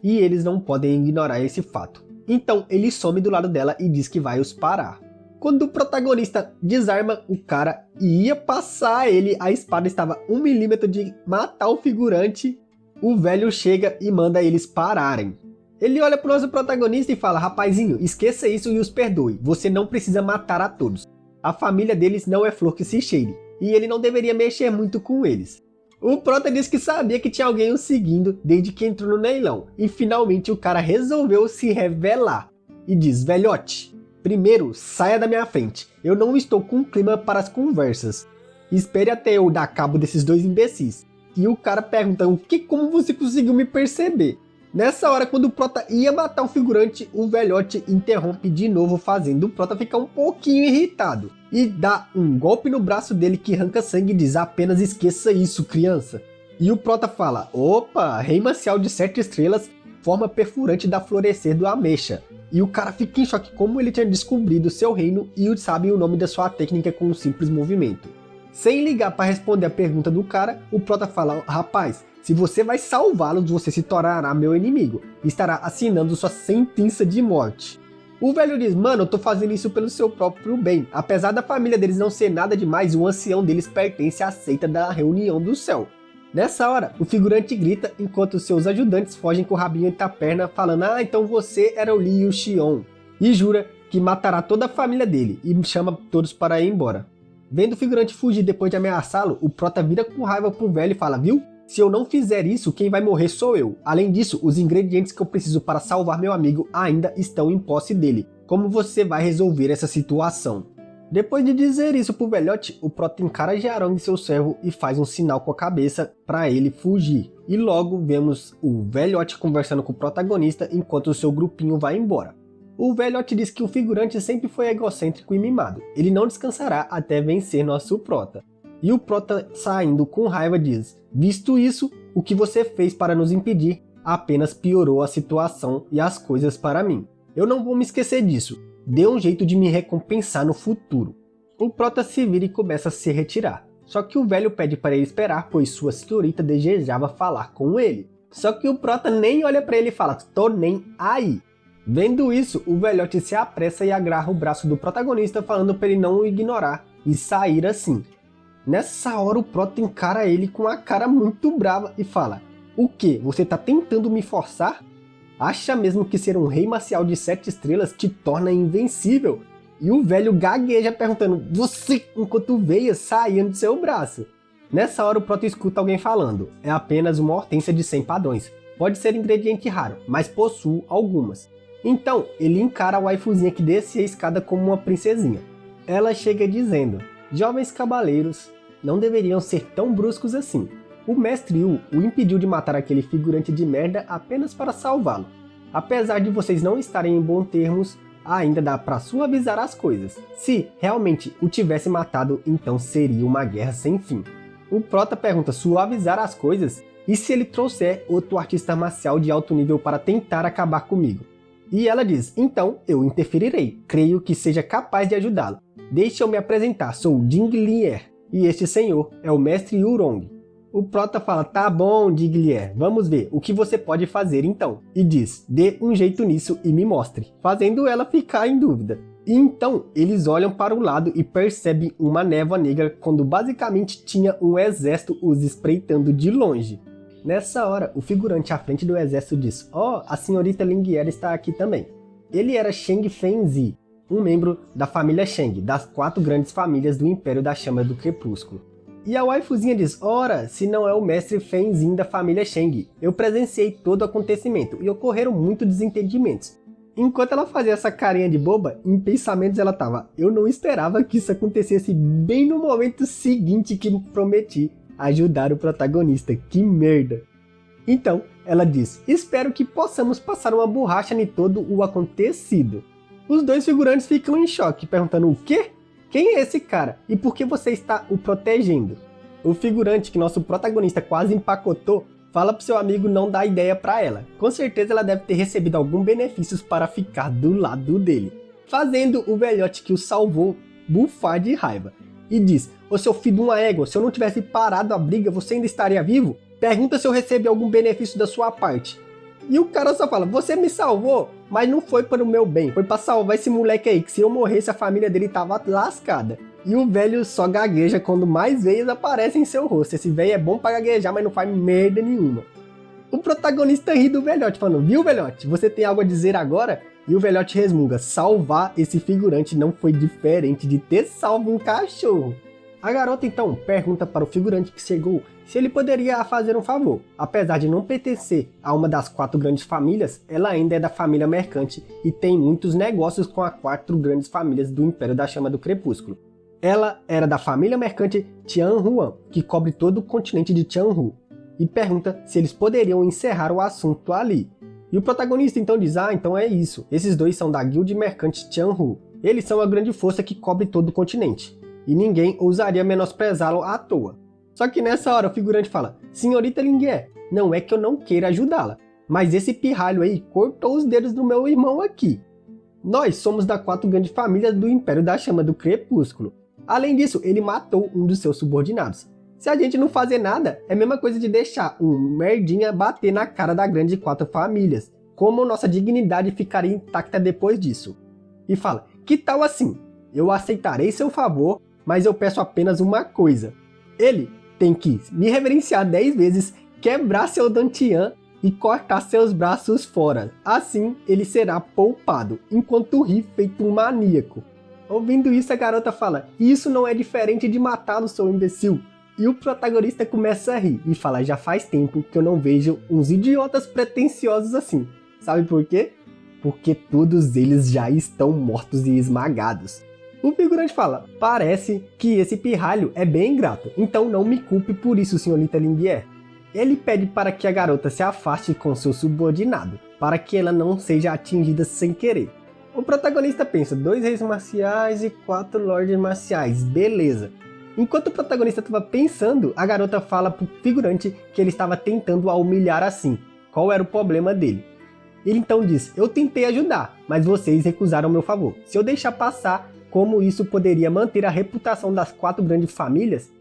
E eles não podem ignorar esse fato. Então ele some do lado dela e diz que vai os parar. Quando o protagonista desarma o cara e ia passar ele, a espada estava 1 milímetro de matar o figurante, o velho chega e manda eles pararem. Ele olha pro nosso protagonista e fala: rapazinho, esqueça isso e os perdoe, você não precisa matar a todos. A família deles não é flor que se cheire, e ele não deveria mexer muito com eles. O prota diz que sabia que tinha alguém o seguindo desde que entrou no leilão, e finalmente o cara resolveu se revelar, e diz: velhote, primeiro saia da minha frente, eu não estou com clima para as conversas, espere até eu dar cabo desses 2 imbecis. E o cara pergunta: como você conseguiu me perceber? Nessa hora, quando o prota ia matar o figurante, o velhote interrompe de novo, fazendo o prota ficar um pouquinho irritado. E dá um golpe no braço dele que arranca sangue e diz: apenas esqueça isso, criança. E o prota fala: opa, rei marcial de 7 estrelas, forma perfurante da florescer do ameixa. E o cara fica em choque como ele tinha descobrido seu reino e sabe o nome da sua técnica com um simples movimento. Sem ligar para responder a pergunta do cara, o prota fala: rapaz, se você vai salvá-los, você se tornará meu inimigo e estará assinando sua sentença de morte. O velho diz: mano, eu tô fazendo isso pelo seu próprio bem. Apesar da família deles não ser nada demais, o ancião deles pertence à seita da reunião do céu. Nessa hora, o figurante grita enquanto seus ajudantes fogem com o rabinho entre a perna, falando: ah, então você era o Liu Xion. E jura que matará toda a família dele e chama todos para ir embora. Vendo o figurante fugir depois de ameaçá-lo, o prota vira com raiva pro velho e fala: viu? Se eu não fizer isso, quem vai morrer sou eu. Além disso, os ingredientes que eu preciso para salvar meu amigo ainda estão em posse dele. Como você vai resolver essa situação? Depois de dizer isso pro velhote, o prota encara Jiarong, seu servo, e faz um sinal com a cabeça para ele fugir. E logo vemos o velhote conversando com o protagonista enquanto o seu grupinho vai embora. O velhote diz que o figurante sempre foi egocêntrico e mimado. Ele não descansará até vencer nosso prota. E o prota, saindo com raiva, diz: visto isso, o que você fez para nos impedir apenas piorou a situação e as coisas para mim. Eu não vou me esquecer disso. Dê um jeito de me recompensar no futuro. O prota se vira e começa a se retirar. Só que o velho pede para ele esperar, pois sua senhorita desejava falar com ele. Só que o prota nem olha para ele e fala: tô nem aí. Vendo isso, o velhote se apressa e agarra o braço do protagonista, falando para ele não o ignorar e sair assim. Nessa hora o prota encara ele com a cara muito brava e fala: o que? Você tá tentando me forçar? Acha mesmo que ser um rei marcial de 7 estrelas te torna invencível? E o velho gagueja perguntando: você, enquanto veias saíam do seu braço. Nessa hora o prota escuta alguém falando: é apenas uma hortênsia de 100 padrões. Pode ser ingrediente raro, mas possuo algumas. Então ele encara a waifuzinha que desce a escada como uma princesinha. Ela chega dizendo: jovens cavaleiros não deveriam ser tão bruscos assim. O mestre Yu o impediu de matar aquele figurante de merda apenas para salvá-lo. Apesar de vocês não estarem em bons termos, ainda dá para suavizar as coisas. Se realmente o tivesse matado, então seria uma guerra sem fim. O prota pergunta: suavizar as coisas? E se ele trouxer outro artista marcial de alto nível para tentar acabar comigo? E ela diz: então eu interferirei, creio que seja capaz de ajudá-lo. Deixe eu me apresentar, sou Ding Lier, e este senhor é o mestre Yurong. O prota fala: tá bom, Ding Lier, vamos ver o que você pode fazer então. E diz: dê um jeito nisso e me mostre, fazendo ela ficar em dúvida. E então eles olham para o lado e percebem uma névoa negra quando basicamente tinha um exército os espreitando de longe. Nessa hora, o figurante à frente do exército diz: oh, a senhorita Linguier está aqui também. Ele era Sheng Fengzi, um membro da família Sheng, das 4 grandes famílias do Império da Chama do Crepúsculo. E a waifuzinha diz: ora, se não é o mestre Fenzin da família Sheng, eu presenciei todo o acontecimento e ocorreram muitos desentendimentos. Enquanto ela fazia essa carinha de boba, em pensamentos ela tava: eu não esperava que isso acontecesse bem no momento seguinte que prometi ajudar o protagonista, que merda. Então, ela diz: espero que possamos passar uma borracha em todo o acontecido. Os dois figurantes ficam em choque, perguntando: o quê? Quem é esse cara? E por que você está o protegendo? O figurante que nosso protagonista quase empacotou fala pro seu amigo não dar ideia pra ela. Com certeza ela deve ter recebido algum benefícios para ficar do lado dele. Fazendo o velhote que o salvou bufar de raiva. E diz: ô seu filho de uma égua, se eu não tivesse parado a briga, você ainda estaria vivo? Pergunta se eu recebi algum benefício da sua parte. E o cara só fala: você me salvou, mas não foi para o meu bem, foi para salvar esse moleque aí, que se eu morresse a família dele tava lascada. E o velho só gagueja quando mais veias aparecem em seu rosto. Esse velho é bom para gaguejar, mas não faz merda nenhuma. O protagonista ri do velhote, falando: viu, velhote, você tem algo a dizer agora? E o velhote resmunga: salvar esse figurante não foi diferente de ter salvo um cachorro. A garota então pergunta para o figurante que chegou se ele poderia fazer um favor. Apesar de não pertencer a uma das 4 grandes famílias, ela ainda é da família mercante e tem muitos negócios com as 4 grandes famílias do Império da Chama do Crepúsculo. Ela era da família mercante Tianhuan, que cobre todo o continente de Tianhu, e pergunta se eles poderiam encerrar o assunto ali. E o protagonista então diz: ah, então é isso, esses dois são da guilda mercante Tianhu. Eles são a grande força que cobre todo o continente, e ninguém ousaria menosprezá-lo à toa. Só que nessa hora o figurante fala: senhorita Linguier, não é que eu não queira ajudá-la, mas esse pirralho aí cortou os dedos do meu irmão aqui. Nós somos da 4 grandes famílias do Império da Chama do Crepúsculo. Além disso, ele matou um dos seus subordinados. Se a gente não fazer nada, é a mesma coisa de deixar um merdinha bater na cara da grande 4 famílias. Como nossa dignidade ficaria intacta depois disso? E fala, que tal assim? Eu aceitarei seu favor, mas eu peço apenas uma coisa. Ele tem que me reverenciar 10 vezes, quebrar seu dantian e cortar seus braços fora. Assim, ele será poupado, enquanto ri feito um maníaco. Ouvindo isso, a garota fala, isso não é diferente de matá-lo, seu imbecil. E o protagonista começa a rir e fala, já faz tempo que eu não vejo uns idiotas pretensiosos assim. Sabe por quê? Porque todos eles já estão mortos e esmagados. O figurante fala, parece que esse pirralho é bem ingrato, então não me culpe por isso, senhorita Linguier. Ele pede para que a garota se afaste com seu subordinado, para que ela não seja atingida sem querer. O protagonista pensa, 2 reis marciais e 4 lordes marciais, beleza. Enquanto o protagonista estava pensando, a garota fala pro figurante que ele estava tentando a humilhar assim. Qual era o problema dele? Ele então diz, eu tentei ajudar, mas vocês recusaram meu favor. Se eu deixar passar, como isso poderia manter a reputação das 4 grandes famílias?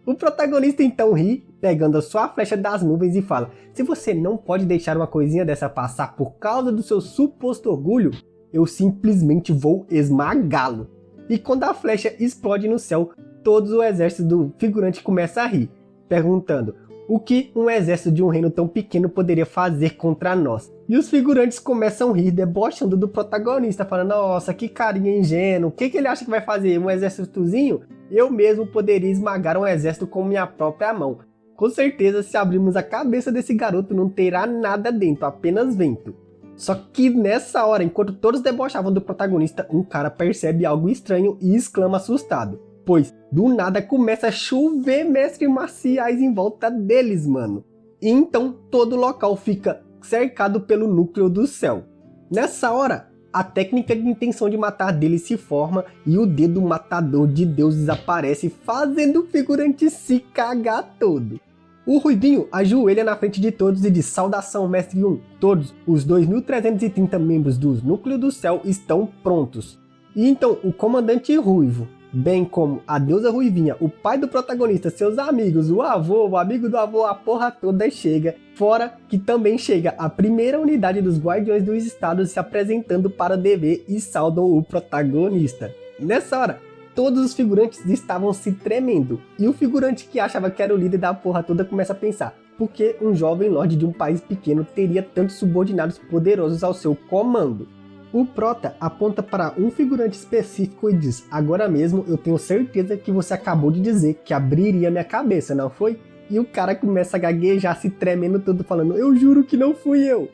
O protagonista então ri, pegando a sua flecha das nuvens e fala, se você não pode deixar uma coisinha dessa passar por causa do seu suposto orgulho, eu simplesmente vou esmagá-lo. E quando a flecha explode no céu, todo o exército do figurante começa a rir, perguntando, o que um exército de um reino tão pequeno poderia fazer contra nós? E os figurantes começam a rir, debochando do protagonista, falando, nossa, que carinha ingênuo, o que ele acha que vai fazer? Um exércitozinho? Eu mesmo poderia esmagar um exército com minha própria mão. Com certeza, se abrirmos a cabeça desse garoto, não terá nada dentro, apenas vento. Só que nessa hora, enquanto todos debochavam do protagonista, um cara percebe algo estranho e exclama assustado. Pois, do nada começa a chover mestres marciais em volta deles, mano. E então, todo o local fica cercado pelo núcleo do céu. Nessa hora, a técnica de intenção de matar dele se forma e o dedo matador de deuses aparece, fazendo o figurante se cagar todo. O Ruivinho ajoelha na frente de todos e diz, saudação, mestre 1. Todos os 2.330 membros do Núcleo do Céu estão prontos. E então, o comandante Ruivo, bem como a deusa Ruivinha, o pai do protagonista, seus amigos, o avô, o amigo do avô, a porra toda chega. Fora que também chega a primeira unidade dos Guardiões dos Estados se apresentando para dever e saudam o protagonista. Nessa hora, todos os figurantes estavam se tremendo. E o figurante que achava que era o líder da porra toda começa a pensar, por que um jovem lorde de um país pequeno teria tantos subordinados poderosos ao seu comando? O prota aponta para um figurante específico e diz, agora mesmo eu tenho certeza que você acabou de dizer que abriria minha cabeça, não foi? E o cara começa a gaguejar, se tremendo todo, falando, eu juro que não fui eu.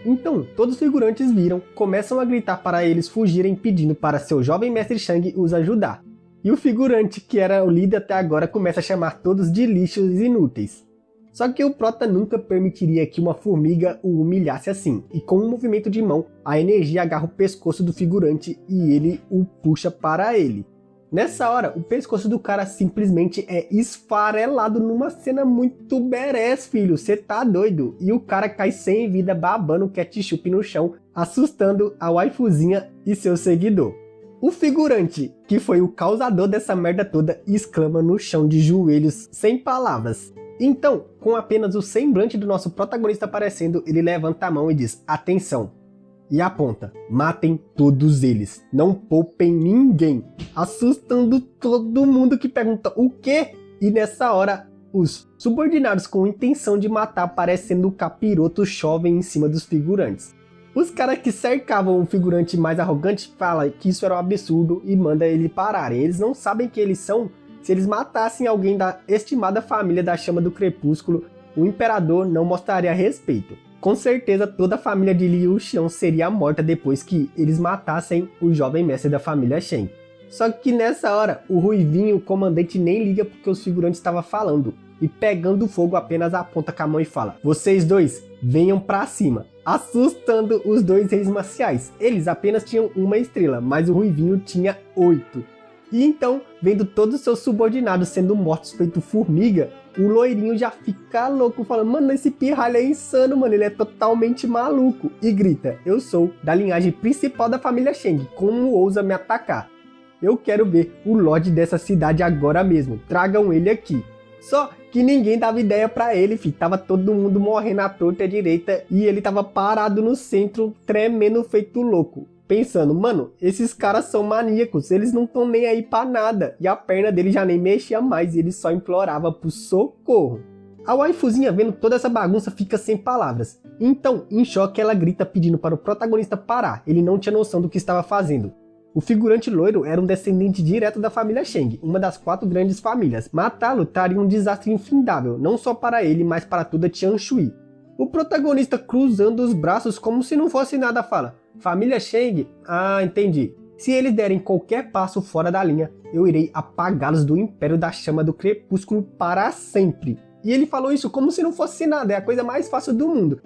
Então, todos os figurantes viram, começam a gritar para eles fugirem, pedindo para seu jovem mestre Shang os ajudar. E o figurante, que era o líder até agora, começa a chamar todos de lixos inúteis. Só que o prota nunca permitiria que uma formiga o humilhasse assim, e com um movimento de mão, a energia agarra o pescoço do figurante e ele o puxa para ele. Nessa hora, o pescoço do cara simplesmente é esfarelado numa cena muito badass, filho, cê tá doido? E o cara cai sem vida babando ketchup no chão, assustando a waifuzinha e seu seguidor. O figurante, que foi o causador dessa merda toda, exclama no chão de joelhos, sem palavras. Então, com apenas o semblante do nosso protagonista aparecendo, ele levanta a mão e diz, atenção, e aponta, matem todos eles, não poupem ninguém, assustando todo mundo que pergunta, o quê? E nessa hora, os subordinados com intenção de matar, parecendo capirotos, chovem em cima dos figurantes. Os caras que cercavam o figurante mais arrogante falam que isso era um absurdo e mandam ele pararem, eles não sabem que eles são. Se eles matassem alguém da estimada família da Chama do Crepúsculo, o imperador não mostraria respeito. Com certeza toda a família de Liu Xiang seria morta depois que eles matassem o jovem mestre da família Shen. Só que nessa hora, o Ruivinho, o comandante, nem liga porque os figurantes estavam falando. E pegando fogo apenas aponta com a mão e fala, vocês dois, venham pra cima. Assustando os 2 reis marciais. Eles apenas tinham uma estrela, mas o Ruivinho tinha 8. E então, vendo todos os seus subordinados sendo mortos feito formiga, o loirinho já fica louco, falando, mano, esse pirralho é insano, mano, ele é totalmente maluco. E grita, eu sou da linhagem principal da família Shang, como ousa me atacar? Eu quero ver o Lorde dessa cidade agora mesmo, tragam ele aqui. Só que ninguém dava ideia pra ele, filho. Tava todo mundo morrendo à torta e à direita e ele tava parado no centro, tremendo feito louco. Pensando, mano, esses caras são maníacos, eles não estão nem aí pra nada. E a perna dele já nem mexia mais e ele só implorava por socorro. A waifuzinha, vendo toda essa bagunça, fica sem palavras. Então, em choque, ela grita pedindo para o protagonista parar. Ele não tinha noção do que estava fazendo. O figurante loiro era um descendente direto da família Shang, uma das 4 grandes famílias. Matá-lo traria um desastre infindável, não só para ele, mas para toda Tianshui. O protagonista, cruzando os braços como se não fosse nada, fala, família Shang? Ah, entendi. Se eles derem qualquer passo fora da linha, eu irei apagá-los do Império da Chama do Crepúsculo para sempre. E ele falou isso como se não fosse nada, é a coisa mais fácil do mundo.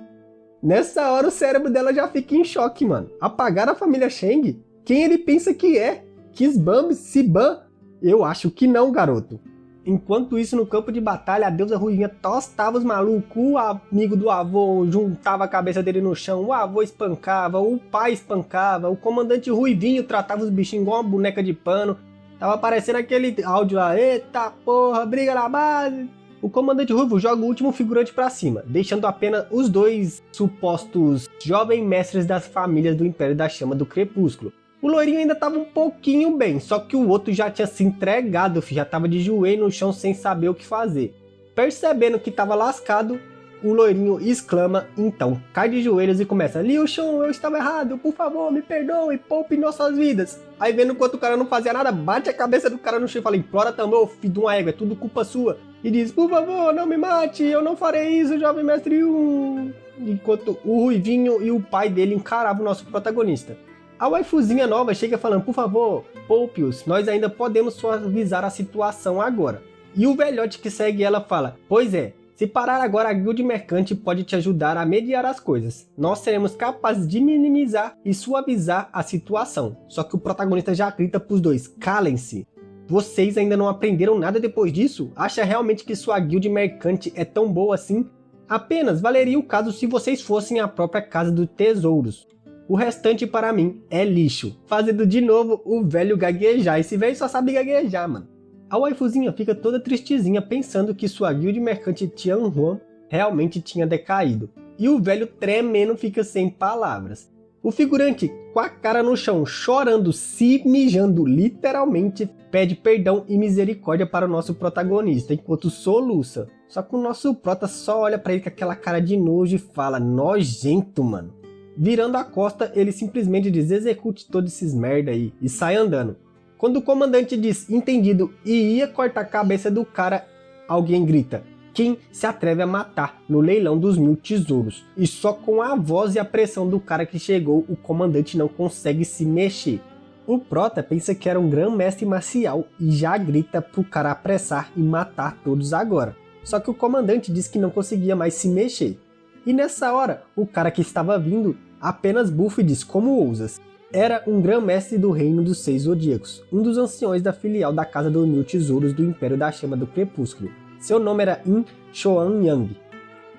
Nessa hora o cérebro dela já fica em choque, mano. Apagar a família Shang? Quem ele pensa que é? Kisbam? Siban? Eu acho que não, garoto. Enquanto isso, no campo de batalha, a deusa Ruivinha tostava os malucos, o amigo do avô juntava a cabeça dele no chão, o avô espancava, o pai espancava, o comandante Ruivinho tratava os bichinhos igual uma boneca de pano. Tava aparecendo aquele áudio lá, eita porra, briga na base. O comandante Ruivo joga o último figurante pra cima, deixando apenas os 2 supostos jovens mestres das famílias do Império da Chama do Crepúsculo. O loirinho ainda tava um pouquinho bem, só que o outro já tinha se entregado, já tava de joelho no chão sem saber o que fazer. Percebendo que tava lascado, o loirinho exclama, então cai de joelhos e começa, Liu Shun, eu estava errado, por favor, me perdoe, poupe nossas vidas. Aí vendo enquanto o cara não fazia nada, bate a cabeça do cara no chão e fala, implora também, ô filho de uma égua, é tudo culpa sua. E diz, por favor, não me mate, eu não farei isso, jovem mestre Yu. Enquanto o Ruivinho e o pai dele encaravam o nosso protagonista. A waifuzinha nova chega falando, por favor, poupe-os, nós ainda podemos suavizar a situação agora. E o velhote que segue ela fala, pois é, se parar agora a guilda mercante pode te ajudar a mediar as coisas. Nós seremos capazes de minimizar e suavizar a situação. Só que o protagonista já grita pros dois, calem-se. Vocês ainda não aprenderam nada depois disso? Acha realmente que sua guilda mercante é tão boa assim? Apenas valeria o caso se vocês fossem a própria casa dos tesouros. O restante para mim é lixo. Fazendo de novo o velho gaguejar. Esse velho só sabe gaguejar, mano. A waifuzinha fica toda tristezinha pensando que sua guilda mercante Tianhuan realmente tinha decaído. E o velho tremendo fica sem palavras. O figurante, com a cara no chão, chorando, se mijando literalmente, pede perdão e misericórdia para o nosso protagonista, enquanto soluça. Só que o nosso prota só olha para ele com aquela cara de nojo e fala, nojento, mano. Virando a costa, ele simplesmente diz, execute todos esses merda aí, e sai andando. Quando o comandante diz, entendido, e ia cortar a cabeça do cara, alguém grita, quem se atreve a matar no leilão dos 1000 tesouros? E só com a voz e a pressão do cara que chegou, o comandante não consegue se mexer. O prota pensa que era um grão-mestre marcial e já grita pro cara apressar e matar todos agora. Só que o comandante diz que não conseguia mais se mexer. E nessa hora, o cara que estava vindo apenas bufa e diz, como ousas? Era um grão-mestre do reino dos 6 zodíacos, um dos anciões da filial da Casa dos 1000 Tesouros do Império da Chama do Crepúsculo. Seu nome era In Shoan Yang.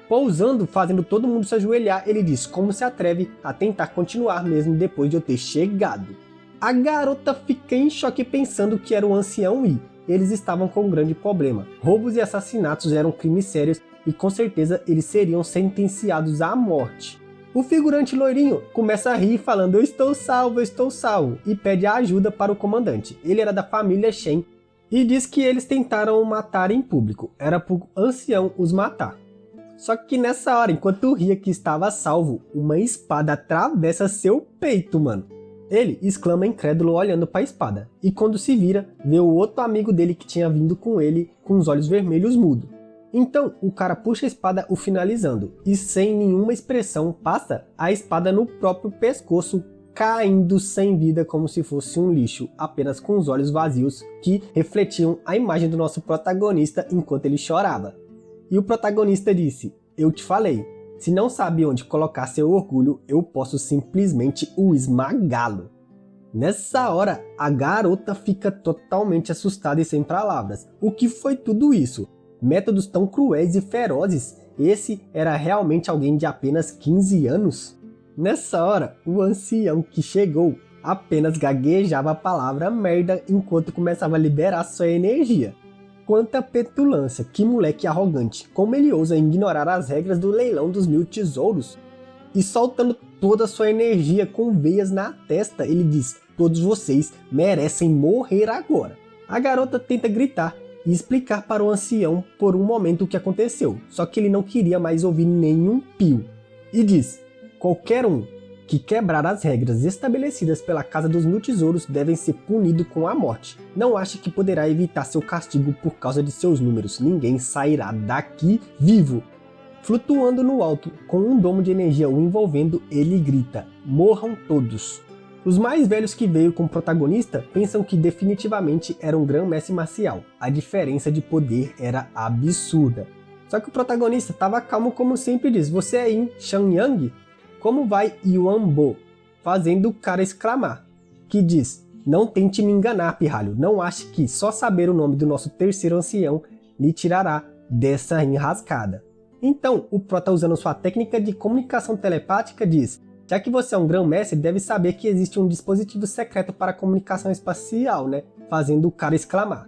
Pousando, fazendo todo mundo se ajoelhar, ele diz, como se atreve a tentar continuar mesmo depois de eu ter chegado. A garota fica em choque pensando que era o ancião Yi. Eles estavam com um grande problema. Roubos e assassinatos eram crimes sérios e com certeza eles seriam sentenciados à morte. O figurante loirinho começa a rir falando, eu estou salvo, e pede ajuda para o comandante. Ele era da família Shen e diz que eles tentaram o matar em público, era pro ancião os matar. Só que nessa hora, enquanto ria que estava salvo, uma espada atravessa seu peito, mano. Ele exclama incrédulo olhando para a espada, e quando se vira, vê o outro amigo dele que tinha vindo com ele com os olhos vermelhos mudo. Então o cara puxa a espada o finalizando, e sem nenhuma expressão passa a espada no próprio pescoço, caindo sem vida como se fosse um lixo, apenas com os olhos vazios que refletiam a imagem do nosso protagonista enquanto ele chorava. E o protagonista disse, eu te falei, se não sabe onde colocar seu orgulho, eu posso simplesmente o esmagá-lo. Nessa hora, a garota fica totalmente assustada e sem palavras. O que foi tudo isso? Métodos tão cruéis e ferozes? Esse era realmente alguém de apenas 15 anos? Nessa hora, o ancião que chegou apenas gaguejava a palavra merda enquanto começava a liberar sua energia. Quanta petulância, que moleque arrogante, como ele ousa ignorar as regras do leilão dos 1000 tesouros? E soltando toda a sua energia com veias na testa, ele diz: todos vocês merecem morrer agora. A garota tenta gritar e explicar para o ancião por um momento o que aconteceu, só que ele não queria mais ouvir nenhum pio. E diz: qualquer um que quebrar as regras estabelecidas pela Casa dos 1000 Tesouros devem ser punido com a morte. Não ache que poderá evitar seu castigo por causa de seus números. Ninguém sairá daqui vivo. Flutuando no alto, com um domo de energia o envolvendo, ele grita: morram todos. Os mais velhos que veio com o protagonista pensam que definitivamente era um grão-mestre marcial. A diferença de poder era absurda. Só que o protagonista estava calmo como sempre diz: você é Yin Shan-Yang? Como vai Yuan Bo? Fazendo o cara exclamar, que diz: não tente me enganar, pirralho, não ache que só saber o nome do nosso terceiro ancião lhe tirará dessa enrascada. Então, o prota, usando sua técnica de comunicação telepática, diz: já que você é um grão-mestre, deve saber que existe um dispositivo secreto para comunicação espacial, né? Fazendo o cara exclamar.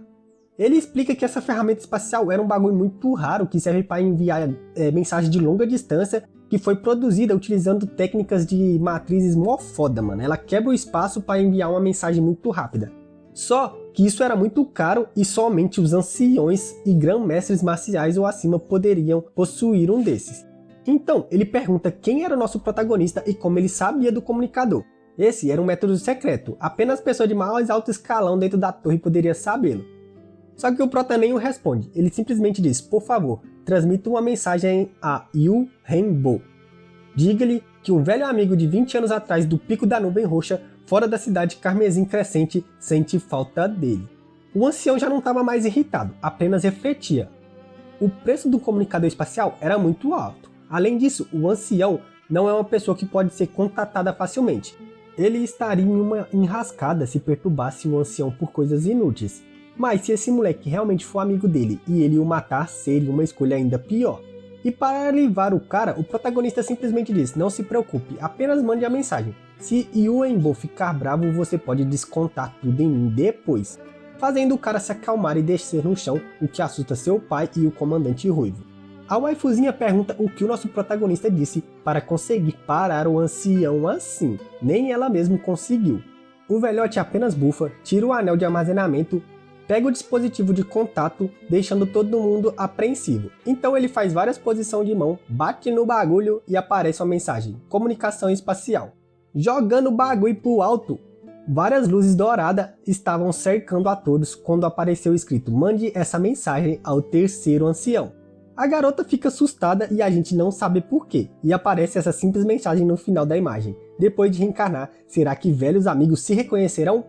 Ele explica que essa ferramenta espacial era um bagulho muito raro que serve para enviar mensagem de longa distância, que foi produzida utilizando técnicas de matrizes mó foda, mano. Ela quebra o espaço para enviar uma mensagem muito rápida. Só que isso era muito caro e somente os anciões e grão-mestres marciais ou acima poderiam possuir um desses. Então, ele pergunta quem era o nosso protagonista e como ele sabia do comunicador. Esse era um método secreto, apenas pessoa de mais alto escalão dentro da torre poderia sabê-lo. Só que o prota nem o responde, ele simplesmente diz: por favor, transmita uma mensagem a Yu Renbo. Diga-lhe que um velho amigo de 20 anos atrás do Pico da Nuvem Roxa, fora da cidade Carmesim Crescente, sente falta dele. O ancião já não estava mais irritado, apenas refletia. O preço do comunicador espacial era muito alto. Além disso, o ancião não é uma pessoa que pode ser contatada facilmente. Ele estaria em uma enrascada se perturbasse o ancião por coisas inúteis. Mas se esse moleque realmente for amigo dele e ele o matar, seria uma escolha ainda pior. E para livrar o cara, o protagonista simplesmente diz: não se preocupe, apenas mande a mensagem. Se Yuenbo ficar bravo, você pode descontar tudo em mim depois. Fazendo o cara se acalmar e descer no chão, o que assusta seu pai e o comandante ruivo. A waifuzinha pergunta o que o nosso protagonista disse para conseguir parar o ancião assim. Nem ela mesma conseguiu. O velhote apenas bufa, tira o anel de armazenamento, pega o dispositivo de contato, deixando todo mundo apreensivo. Então ele faz várias posições de mão, bate no bagulho e aparece uma mensagem: comunicação espacial. Jogando o bagulho pro alto, várias luzes douradas estavam cercando a todos quando apareceu escrito: mande essa mensagem ao terceiro ancião. A garota fica assustada e a gente não sabe porquê, e aparece essa simples mensagem no final da imagem: depois de reencarnar, será que velhos amigos se reconhecerão?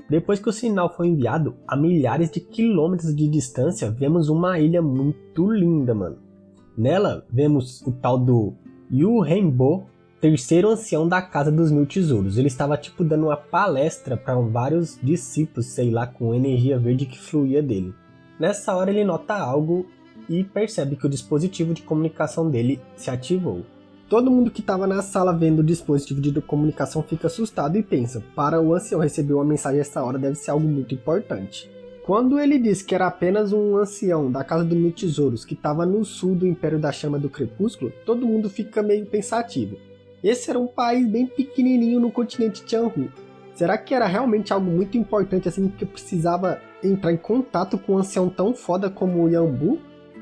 Depois que o sinal foi enviado, a milhares de quilômetros de distância, vemos uma ilha muito linda, mano. Nela, vemos o tal do Yu Renbo, terceiro ancião da Casa dos 1000 Tesouros. Ele estava tipo dando uma palestra para vários discípulos, sei lá, com energia verde que fluía dele. Nessa hora ele nota algo e percebe que o dispositivo de comunicação dele se ativou. Todo mundo que estava na sala vendo o dispositivo de comunicação fica assustado e pensa: para o ancião receber uma mensagem essa hora deve ser algo muito importante. Quando ele diz que era apenas um ancião da Casa dos 1000 Tesouros que estava no sul do Império da Chama do Crepúsculo, todo mundo fica meio pensativo. Esse era um país bem pequenininho no continente Tianhu. Será que era realmente algo muito importante assim que precisava entrar em contato com um ancião tão foda como o Yanbu?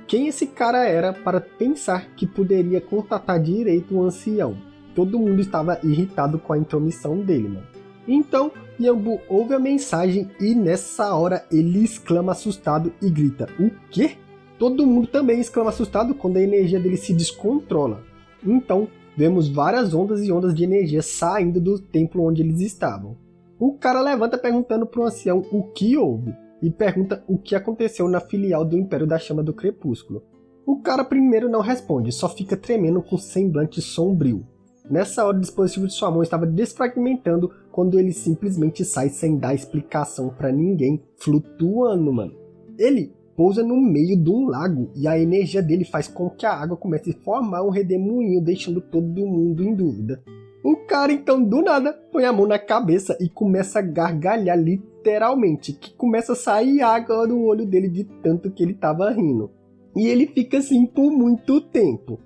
Quem esse cara era para pensar que poderia contatar direito o ancião? Todo mundo estava irritado com a intromissão dele, mano. Então, Yanbu ouve a mensagem e nessa hora ele exclama assustado e grita: o quê? Todo mundo também exclama assustado quando a energia dele se descontrola. Então, vemos várias ondas e ondas de energia saindo do templo onde eles estavam. O cara levanta perguntando para o ancião o que houve. E pergunta o que aconteceu na filial do Império da Chama do Crepúsculo. O cara primeiro não responde, só fica tremendo com semblante sombrio. Nessa hora o dispositivo de sua mão estava desfragmentando quando ele simplesmente sai sem dar explicação pra ninguém, flutuando, mano. Ele pousa no meio de um lago e a energia dele faz com que a água comece a formar um redemoinho, deixando todo mundo em dúvida. O cara então do nada põe a mão na cabeça e começa a gargalhar literalmente, que começa a sair água do olho dele de tanto que ele tava rindo. E ele fica assim por muito tempo.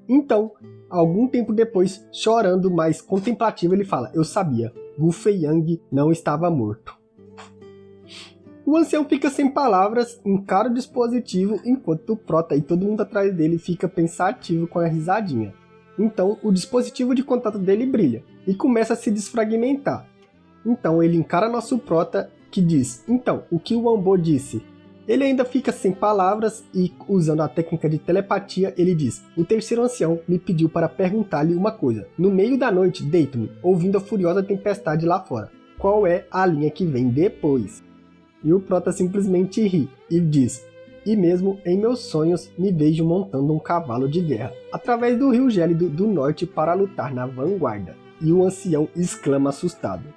Então, algum tempo depois, chorando, mas contemplativo, ele fala: eu sabia, Gu Fei-yang não estava morto. O ancião fica sem palavras, encara o dispositivo, enquanto o Prota e todo mundo atrás dele fica pensativo com a risadinha. Então, o dispositivo de contato dele brilha e começa a se desfragmentar. Então, ele encara nosso Prota, que diz: então, o que o Wambo disse? Ele ainda fica sem palavras e, usando a técnica de telepatia, ele diz: o terceiro ancião me pediu para perguntar-lhe uma coisa. No meio da noite, deito-me, ouvindo a furiosa tempestade lá fora. Qual é a linha que vem depois? E o Prota simplesmente ri e diz: e mesmo em meus sonhos me vejo montando um cavalo de guerra, através do rio gélido do norte para lutar na vanguarda. E o ancião exclama assustado.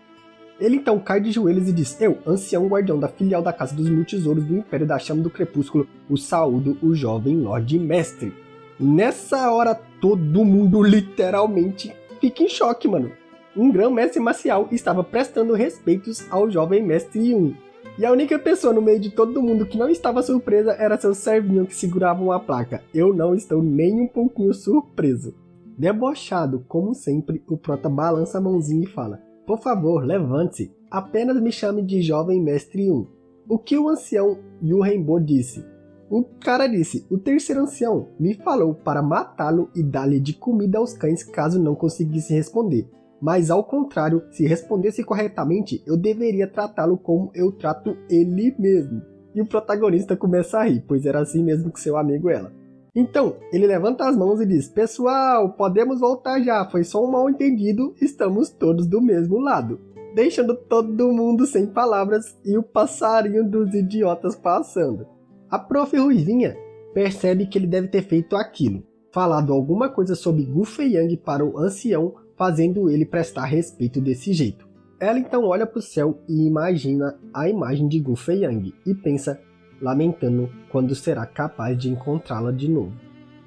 Ele então cai de joelhos e diz: eu, ancião guardião da filial da Casa dos Mil Tesouros do Império da Chama do Crepúsculo, o saúdo o jovem Lorde Mestre. Nessa hora todo mundo literalmente fica em choque, mano. Um grão-mestre marcial estava prestando respeitos ao jovem Mestre Yun. E a única pessoa no meio de todo mundo que não estava surpresa era seu servinho que segurava uma placa. Eu não estou nem um pouquinho surpreso. Debochado, como sempre, o Prota balança a mãozinha e fala: por favor, levante-se. Apenas me chame de jovem mestre Yun. O que o ancião Yu Renbo disse? O cara disse: o terceiro ancião me falou para matá-lo e dar-lhe de comida aos cães caso não conseguisse responder. Mas ao contrário, se respondesse corretamente, eu deveria tratá-lo como eu trato ele mesmo. E o protagonista começa a rir, pois era assim mesmo que seu amigo ela. Então, ele levanta as mãos e diz: pessoal, podemos voltar já, foi só um mal entendido, estamos todos do mesmo lado. Deixando todo mundo sem palavras e o passarinho dos idiotas passando. A prof. Ruivinha percebe que ele deve ter feito aquilo, falado alguma coisa sobre Gu Fei-yang para o ancião, fazendo ele prestar respeito desse jeito. Ela então olha para o céu e imagina a imagem de Gu Fei-yang e pensa, lamentando quando será capaz de encontrá-la de novo.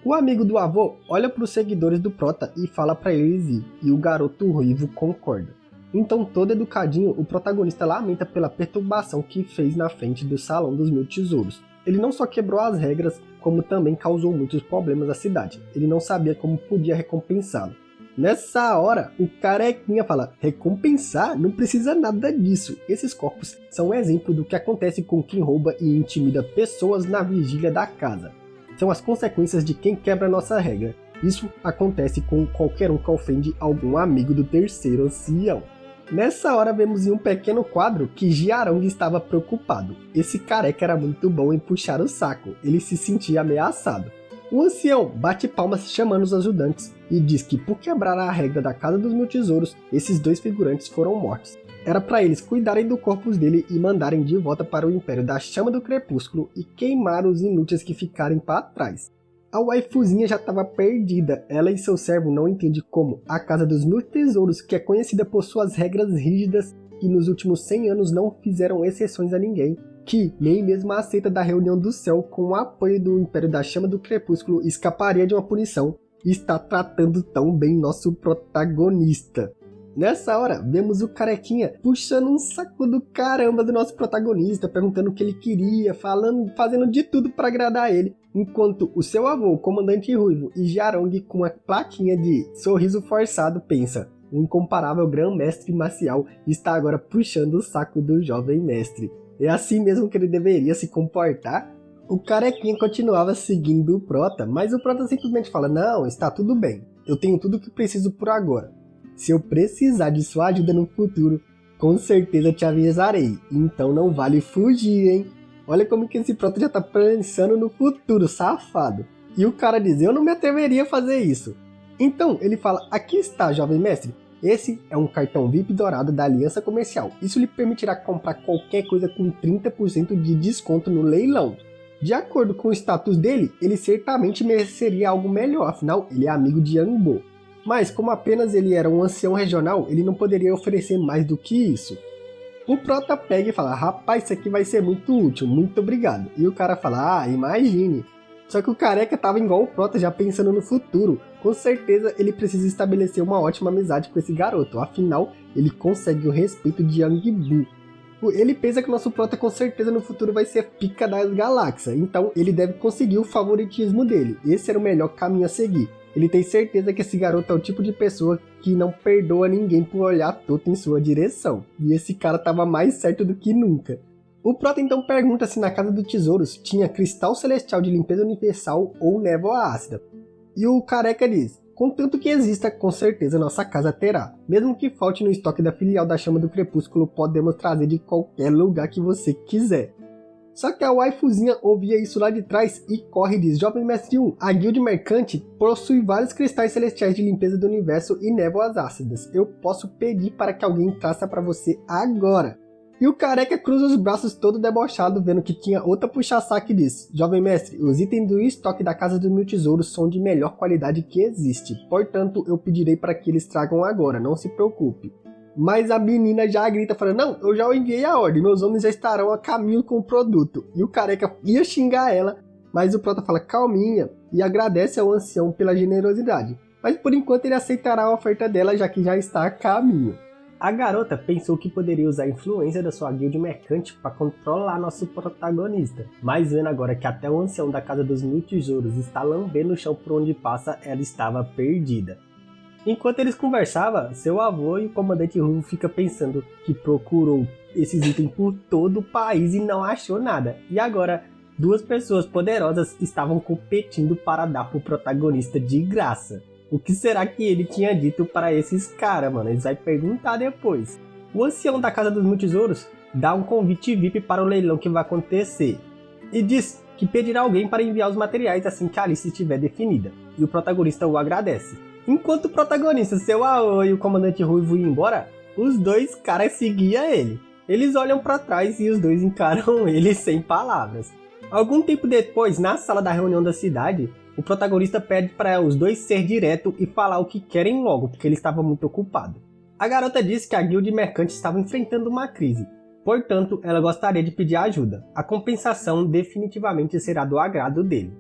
O amigo do avô olha para os seguidores do Prota e fala para eles ir, e o garoto ruivo concorda. Então, todo educadinho, o protagonista lamenta pela perturbação que fez na frente do Salão dos Mil Tesouros. Ele não só quebrou as regras, como também causou muitos problemas à cidade. Ele não sabia como podia recompensá-lo. Nessa hora, o carequinha fala: recompensar? Não precisa nada disso. Esses corpos são um exemplo do que acontece com quem rouba e intimida pessoas na vigília da casa. São as consequências de quem quebra nossa regra. Isso acontece com qualquer um que ofende algum amigo do terceiro ancião. Nessa hora vemos em um pequeno quadro que Jiarong estava preocupado. Esse careca era muito bom em puxar o saco, ele se sentia ameaçado. O ancião bate palmas chamando os ajudantes e diz que por quebrar a regra da Casa dos Mil Tesouros, esses dois figurantes foram mortos. Era para eles cuidarem do corpo dele e mandarem de volta para o Império da Chama do Crepúsculo e queimar os inúteis que ficarem para trás. A waifuzinha já estava perdida, ela e seu servo não entendem como a Casa dos Mil Tesouros, que é conhecida por suas regras rígidas e nos últimos 100 anos não fizeram exceções a ninguém, que nem mesmo a seita da Reunião do Céu, com o apoio do Império da Chama do Crepúsculo, escaparia de uma punição, e está tratando tão bem nosso protagonista. Nessa hora, vemos o carequinha puxando um saco do caramba do nosso protagonista, perguntando o que ele queria, fazendo de tudo para agradar ele, enquanto o seu avô, o comandante ruivo, e Jiarong, com a plaquinha de sorriso forçado, pensa: o incomparável grão-mestre marcial está agora puxando o saco do jovem mestre. É assim mesmo que ele deveria se comportar? O carequinha continuava seguindo o Prota, mas o Prota simplesmente fala: não, está tudo bem, eu tenho tudo o que preciso por agora. Se eu precisar de sua ajuda no futuro, com certeza te avisarei, então não vale fugir, hein? Olha como que esse Prota já tá pensando no futuro, safado. E o cara diz: eu não me atreveria a fazer isso. Então ele fala: aqui está, jovem mestre. Esse é um cartão VIP dourado da Aliança Comercial. Isso lhe permitirá comprar qualquer coisa com 30% de desconto no leilão. De acordo com o status dele, ele certamente mereceria algo melhor, afinal ele é amigo de Yangbo. Mas como apenas ele era um ancião regional, ele não poderia oferecer mais do que isso. O Prota pega e fala, rapaz, isso aqui vai ser muito útil, muito obrigado. E o cara fala, imagine. Só que o careca tava igual o Prota, já pensando no futuro. Com certeza ele precisa estabelecer uma ótima amizade com esse garoto, afinal ele consegue o respeito de Yang Bu. Ele pensa que o nosso Prota com certeza no futuro vai ser pica das galáxias, então ele deve conseguir o favoritismo dele. Esse era o melhor caminho a seguir. Ele tem certeza que esse garoto é o tipo de pessoa que não perdoa ninguém por olhar torto em sua direção. E esse cara tava mais certo do que nunca. O Prota então pergunta se na Casa dos Tesouros tinha cristal celestial de limpeza universal ou névoa ácida. E o careca diz, contanto que exista, com certeza nossa casa terá. Mesmo que falte no estoque da filial da Chama do Crepúsculo, podemos trazer de qualquer lugar que você quiser. Só que a waifuzinha ouvia isso lá de trás e corre e diz, Jovem Mestre 1, a guilda mercante possui vários cristais celestiais de limpeza do universo e névoas ácidas. Eu posso pedir para que alguém traça para você agora. E o careca cruza os braços todo debochado, vendo que tinha outra puxa-saco e diz, Jovem Mestre, os itens do estoque da Casa dos Mil Tesouros são de melhor qualidade que existe. Portanto, eu pedirei para que eles tragam agora, não se preocupe. Mas a menina já grita, falando, não, eu já enviei a ordem, meus homens já estarão a caminho com o produto. E o careca ia xingar ela, mas o Prota fala, calminha, e agradece ao ancião pela generosidade. Mas por enquanto ele aceitará a oferta dela, já que já está a caminho. A garota pensou que poderia usar a influência da sua guilda mercante para controlar nosso protagonista. Mas vendo agora que até o ancião da Casa dos Mil Tesouros está lambendo o chão por onde passa, ela estava perdida. Enquanto eles conversavam, seu avô e o comandante Ruivo fica pensando que procurou esses itens por todo o país e não achou nada. E agora, duas pessoas poderosas estavam competindo para dar pro protagonista de graça. O que será que ele tinha dito para esses caras, mano? Eles vão perguntar depois. O ancião da Casa dos Mil Tesouros dá um convite VIP para o leilão que vai acontecer. E diz que pedirá alguém para enviar os materiais assim que a lista estiver definida. E o protagonista o agradece. Enquanto o protagonista, seu Aoi e o comandante Ruivo iam embora, os dois caras seguiam ele. Eles olham para trás e os dois encaram ele sem palavras. Algum tempo depois, na sala da reunião da cidade, o protagonista pede para os dois ser direto e falar o que querem logo, porque ele estava muito ocupado. A garota diz que a guilda mercante estava enfrentando uma crise, portanto ela gostaria de pedir ajuda. A compensação definitivamente será do agrado dele.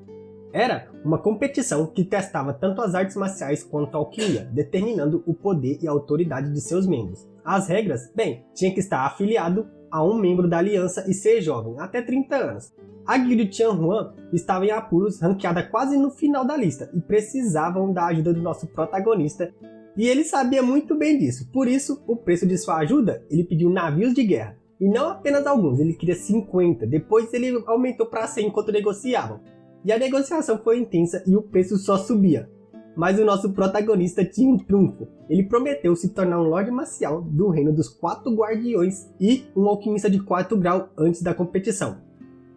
Era uma competição que testava tanto as artes marciais quanto a alquimia, determinando o poder e a autoridade de seus membros. As regras? Bem, tinha que estar afiliado a um membro da aliança e ser jovem, até 30 anos. A guilda Tianhuan estava em apuros, ranqueada quase no final da lista, e precisavam da ajuda do nosso protagonista, e ele sabia muito bem disso. Por isso, o preço de sua ajuda, ele pediu navios de guerra, e não apenas alguns, ele queria 50, depois ele aumentou para 100 enquanto negociavam. E a negociação foi intensa e o preço só subia. Mas o nosso protagonista tinha um trunfo. Ele prometeu se tornar um Lorde Marcial do Reino dos Quatro Guardiões e um alquimista de 4º grau antes da competição.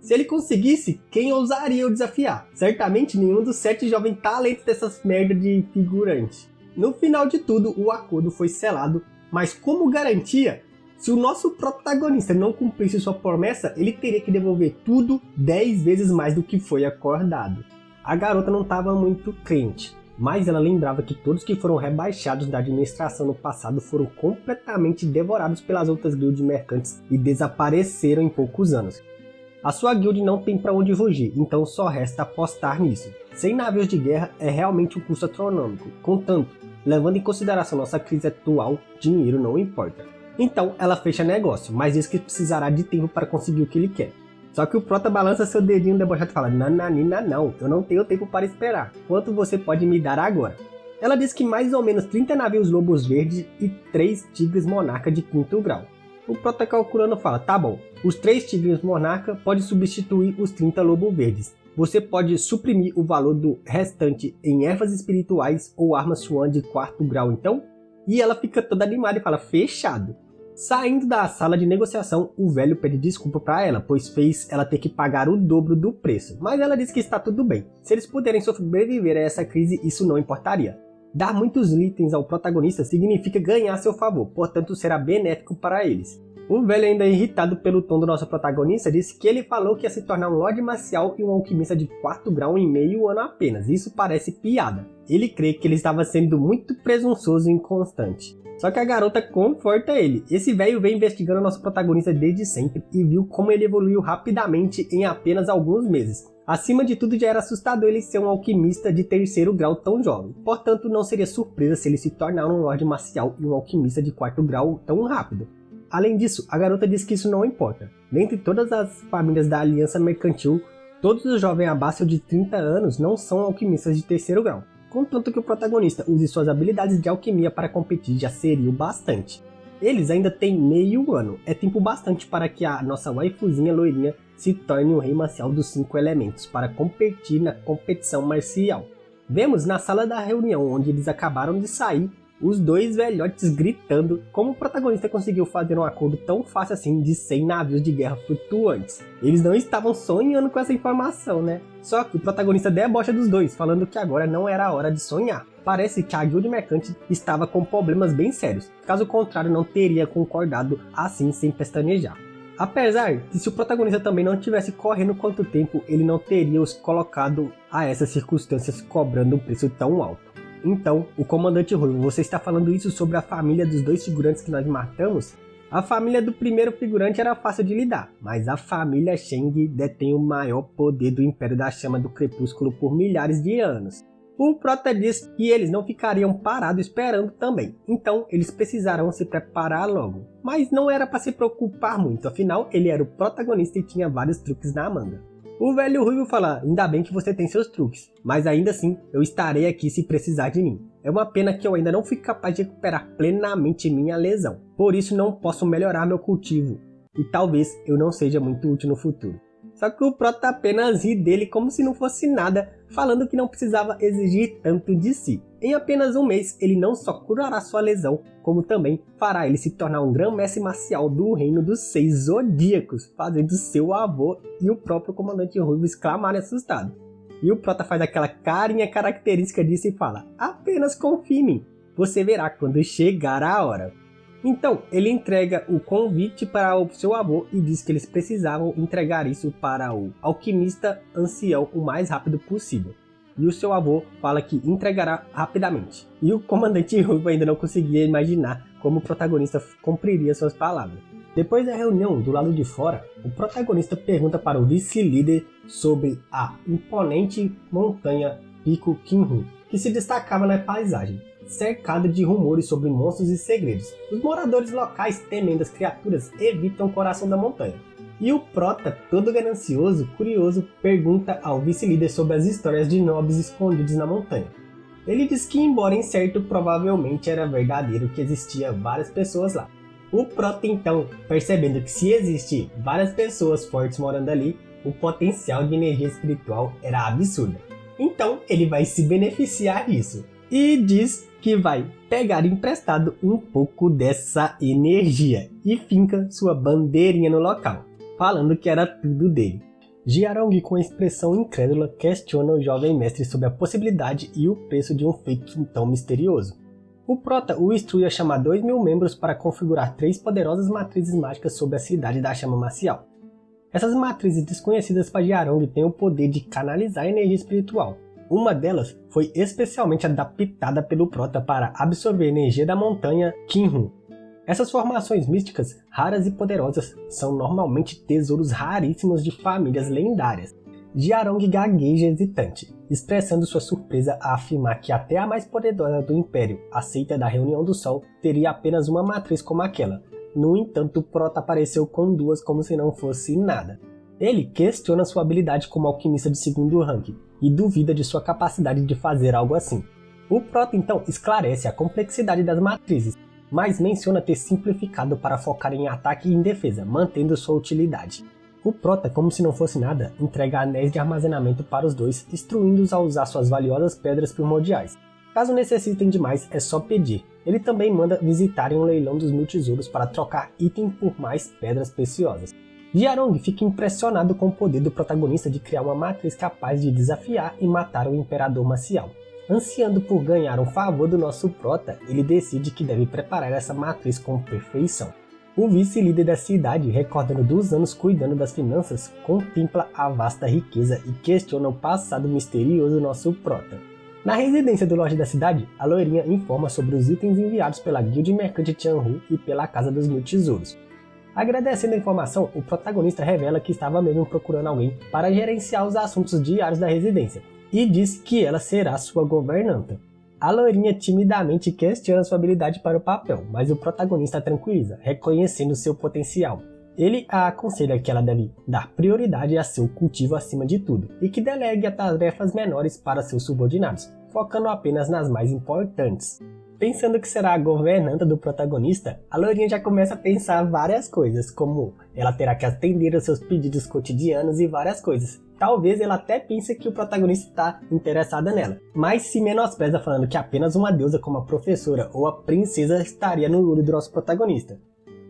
Se ele conseguisse, quem ousaria o desafiar? Certamente nenhum dos 7 jovens talentos dessas merda de figurante. No final de tudo, o acordo foi selado, mas como garantia, se o nosso protagonista não cumprisse sua promessa, ele teria que devolver tudo 10 vezes mais do que foi acordado. A garota não estava muito crente, mas ela lembrava que todos que foram rebaixados da administração no passado foram completamente devorados pelas outras guildas mercantes e desapareceram em poucos anos. A sua guilda não tem para onde fugir, então só resta apostar nisso. 100 navios de guerra é realmente um custo astronômico, contanto, levando em consideração nossa crise atual, dinheiro não importa. Então ela fecha negócio, mas diz que precisará de tempo para conseguir o que ele quer. Só que o Prota balança seu dedinho debochado e fala, nananina não, eu não tenho tempo para esperar, quanto você pode me dar agora? Ela diz que mais ou menos 30 navios lobos verdes e 3 tigres monarca de 5º grau. O Prota calculando fala, tá bom, os 3 tigres monarca podem substituir os 30 lobos verdes. Você pode suprimir o valor do restante em ervas espirituais ou armas Swan de 4º grau então? E ela fica toda animada e fala, fechado. Saindo da sala de negociação, o velho pede desculpa para ela, pois fez ela ter que pagar o dobro do preço. Mas ela diz que está tudo bem. Se eles puderem sobreviver a essa crise, isso não importaria. Dar muitos itens ao protagonista significa ganhar a seu favor, portanto será benéfico para eles. O velho, ainda irritado pelo tom do nosso protagonista, disse que ele falou que ia se tornar um Lorde Marcial e um alquimista de 4 grau em meio ano apenas. Isso parece piada. Ele crê que ele estava sendo muito presunçoso e inconstante. Só que a garota conforta ele. Esse velho vem investigando o nosso protagonista desde sempre e viu como ele evoluiu rapidamente em apenas alguns meses. Acima de tudo, já era assustador ele ser um alquimista de 3º grau tão jovem. Portanto, não seria surpresa se ele se tornar um Lorde Marcial e um alquimista de 4º grau tão rápido. Além disso, a garota diz que isso não importa. Dentre todas as famílias da Aliança Mercantil, todos os jovens abaixo de 30 anos não são alquimistas de 3º grau. Contanto que o protagonista use suas habilidades de alquimia para competir já seria o bastante. Eles ainda têm meio ano, é tempo bastante para que a nossa waifuzinha loirinha se torne o rei marcial dos 5 elementos para competir na competição marcial. Vemos na sala da reunião onde eles acabaram de sair, os dois velhotes gritando como o protagonista conseguiu fazer um acordo tão fácil assim de 100 navios de guerra flutuantes. Eles não estavam sonhando com essa informação, né? Só que o protagonista debocha dos dois, falando que agora não era a hora de sonhar. Parece que a guilda mercante estava com problemas bem sérios, caso contrário não teria concordado assim sem pestanejar. Apesar que se o protagonista também não tivesse correndo quanto tempo, ele não teria os colocado a essas circunstâncias cobrando um preço tão alto. Então, o comandante Ruivo, você está falando isso sobre a família dos 2 figurantes que nós matamos? A família do primeiro figurante era fácil de lidar, mas a família Shang detém o maior poder do Império da Chama do Crepúsculo por milhares de anos. O prota diz que eles não ficariam parados esperando também, então eles precisarão se preparar logo. Mas não era para se preocupar muito, afinal ele era o protagonista e tinha vários truques na manga. O velho Ruivo fala, ainda bem que você tem seus truques, mas ainda assim eu estarei aqui se precisar de mim. É uma pena que eu ainda não fui capaz de recuperar plenamente minha lesão, por isso não posso melhorar meu cultivo, e talvez eu não seja muito útil no futuro. Só que o prota apenas ri dele como se não fosse nada, falando que não precisava exigir tanto de si. Em apenas um mês, ele não só curará sua lesão, como também fará ele se tornar um grão-mestre marcial do reino dos 6 zodíacos, fazendo seu avô e o próprio comandante Ruivo exclamarem assustado. E o prota faz aquela carinha característica disso e fala, apenas confie em mim, você verá quando chegar a hora. Então, ele entrega o convite para o seu avô e diz que eles precisavam entregar isso para o alquimista ancião o mais rápido possível. E o seu avô fala que entregará rapidamente. E o comandante Ruivo ainda não conseguia imaginar como o protagonista cumpriria suas palavras. Depois da reunião, do lado de fora, o protagonista pergunta para o vice-líder sobre a imponente montanha Pico Kinhu, que se destacava na paisagem, cercado de rumores sobre monstros e segredos. Os moradores locais, temendo as criaturas, evitam o coração da montanha. E o prota, todo ganancioso, curioso, pergunta ao vice-líder sobre as histórias de nobres escondidos na montanha. Ele diz que, embora incerto, provavelmente era verdadeiro que existia várias pessoas lá. O prota então, percebendo que se existe várias pessoas fortes morando ali, o potencial de energia espiritual era absurdo. Então ele vai se beneficiar disso. E diz que vai pegar emprestado um pouco dessa energia e finca sua bandeirinha no local, falando que era tudo dele. Jiarong, com expressão incrédula, questiona o jovem mestre sobre a possibilidade e o preço de um feito tão misterioso. O prota o instrui a chamar 2.000 membros para configurar 3 poderosas matrizes mágicas sobre a cidade da chama marcial. Essas matrizes desconhecidas para Jiarong têm o poder de canalizar energia espiritual. Uma delas foi especialmente adaptada pelo prota para absorver a energia da montanha Kinhu. Essas formações místicas, raras e poderosas, são normalmente tesouros raríssimos de famílias lendárias. Jiarong gagueja hesitante, expressando sua surpresa a afirmar que até a mais poderosa do Império, aceita da Reunião do Sol, teria apenas uma matriz como aquela. No entanto, o prota apareceu com 2 como se não fosse nada. Ele questiona sua habilidade como alquimista de 2º rank e duvida de sua capacidade de fazer algo assim. O prota então esclarece a complexidade das matrizes, mas menciona ter simplificado para focar em ataque e em defesa, mantendo sua utilidade. O prota, como se não fosse nada, entrega anéis de armazenamento para os dois, instruindo-os a usar suas valiosas pedras primordiais. Caso necessitem de mais, é só pedir. Ele também manda visitarem um leilão dos 1000 tesouros para trocar item por mais pedras preciosas. Jiarong fica impressionado com o poder do protagonista de criar uma matriz capaz de desafiar e matar o Imperador Marcial. Ansiando por ganhar um favor do nosso prota, ele decide que deve preparar essa matriz com perfeição. O vice-líder da cidade, recordando dos anos cuidando das finanças, contempla a vasta riqueza e questiona o passado misterioso do nosso prota. Na residência do Lorde da cidade, a loirinha informa sobre os itens enviados pela Guilda Mercante Tianhu e pela Casa dos Mil Tesouros. Agradecendo a informação, o protagonista revela que estava mesmo procurando alguém para gerenciar os assuntos diários da residência e diz que ela será sua governanta. A loirinha timidamente questiona sua habilidade para o papel, mas o protagonista a tranquiliza, reconhecendo seu potencial. Ele a aconselha que ela deve dar prioridade a seu cultivo acima de tudo e que delegue as tarefas menores para seus subordinados, focando apenas nas mais importantes. Pensando que será a governanta do protagonista, a loirinha já começa a pensar várias coisas, como ela terá que atender aos seus pedidos cotidianos e várias coisas. Talvez ela até pense que o protagonista está interessada nela, mas se menospreza falando que apenas uma deusa como a professora ou a princesa estaria no olho do nosso protagonista.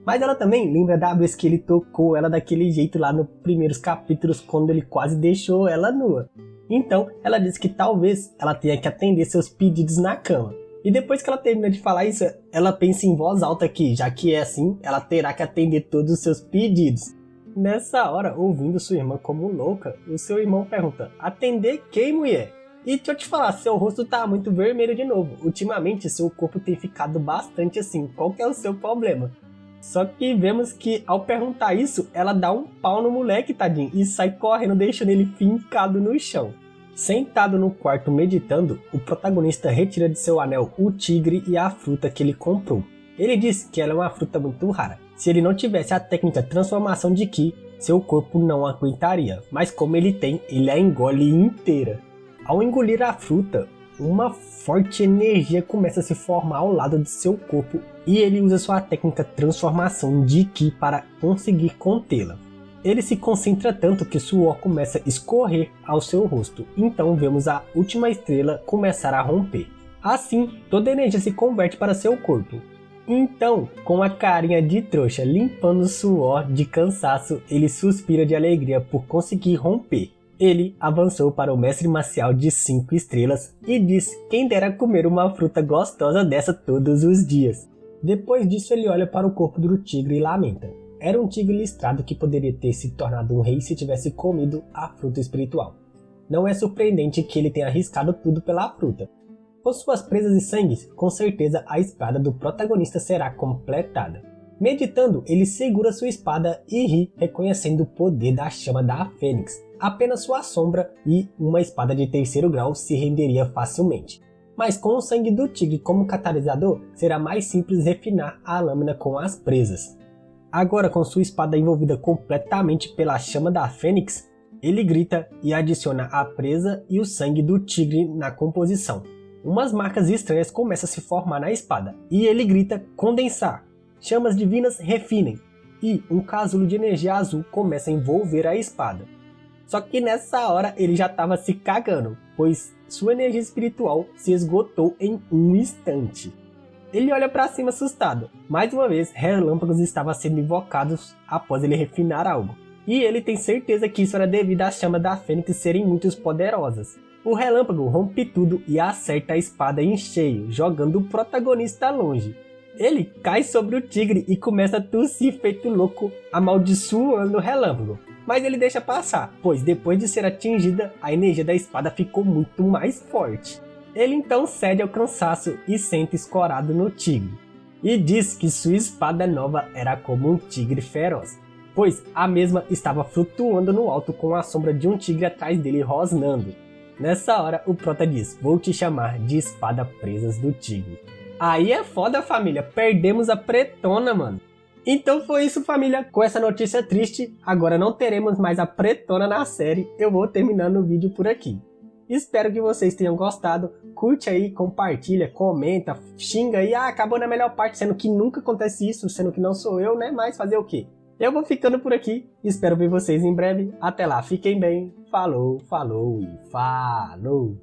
Mas ela também lembra da vez que ele tocou ela daquele jeito lá nos primeiros capítulos, quando ele quase deixou ela nua. Então ela diz que talvez ela tenha que atender seus pedidos na cama. E depois que ela termina de falar isso, ela pensa em voz alta que, já que é assim, ela terá que atender todos os seus pedidos. Nessa hora, ouvindo sua irmã como louca, o seu irmão pergunta: atender quem, mulher? E deixa eu te falar, seu rosto tá muito vermelho de novo. Ultimamente, seu corpo tem ficado bastante assim. Qual que é o seu problema? Só que vemos que, ao perguntar isso, ela dá um pau no moleque, tadinho, e sai correndo, deixando ele fincado no chão. Sentado no quarto meditando, o protagonista retira de seu anel o tigre e a fruta que ele comprou. Ele diz que ela é uma fruta muito rara. Se ele não tivesse a técnica transformação de Ki, seu corpo não aguentaria, mas como ele tem, ele a engole inteira. Ao engolir a fruta, uma forte energia começa a se formar ao lado de seu corpo e ele usa sua técnica transformação de Ki para conseguir contê-la. Ele se concentra tanto que suor começa a escorrer ao seu rosto, então vemos a última estrela começar a romper. Assim, toda a energia se converte para seu corpo. Então, com a carinha de trouxa limpando o suor de cansaço, ele suspira de alegria por conseguir romper. Ele avançou para o mestre marcial de 5 estrelas e disse quem dera comer uma fruta gostosa dessa todos os dias. Depois disso ele olha para o corpo do tigre e lamenta. Era um tigre listrado que poderia ter se tornado um rei se tivesse comido a fruta espiritual. Não é surpreendente que ele tenha arriscado tudo pela fruta. Com suas presas e sangues, com certeza a espada do protagonista será completada. Meditando, ele segura sua espada e ri, reconhecendo o poder da chama da Fênix. Apenas sua sombra e uma espada de 3º grau se renderia facilmente. Mas com o sangue do tigre como catalisador, será mais simples refinar a lâmina com as presas. Agora, com sua espada envolvida completamente pela chama da Fênix, ele grita e adiciona a presa e o sangue do tigre na composição. Umas marcas estranhas começam a se formar na espada, e ele grita condensar. Chamas divinas refinem, e um casulo de energia azul começa a envolver a espada. Só que nessa hora ele já estava se cagando, pois sua energia espiritual se esgotou em um instante. Ele olha para cima assustado. Mais uma vez, relâmpagos estavam sendo invocados após ele refinar algo. E ele tem certeza que isso era devido às chamas da Fênix serem muito poderosas. O relâmpago rompe tudo e acerta a espada em cheio, jogando o protagonista longe. Ele cai sobre o tigre e começa a tossir feito louco, amaldiçoando o relâmpago. Mas ele deixa passar, pois depois de ser atingida, a energia da espada ficou muito mais forte. Ele então cede ao cansaço e senta escorado no tigre. E diz que sua espada nova era como um tigre feroz, pois a mesma estava flutuando no alto com a sombra de um tigre atrás dele rosnando. Nessa hora o prota diz, vou te chamar de espada presas do tigre. Aí é foda, família, perdemos a pretona, mano. Então foi isso, família, com essa notícia triste, agora não teremos mais a pretona na série, eu vou terminando o vídeo por aqui. Espero que vocês tenham gostado, curte aí, compartilha, comenta, xinga aí, acabou na melhor parte, sendo que nunca acontece isso, sendo que não sou eu, né, mas fazer o quê? Eu vou ficando por aqui, espero ver vocês em breve, até lá, fiquem bem, falou, falou e falou!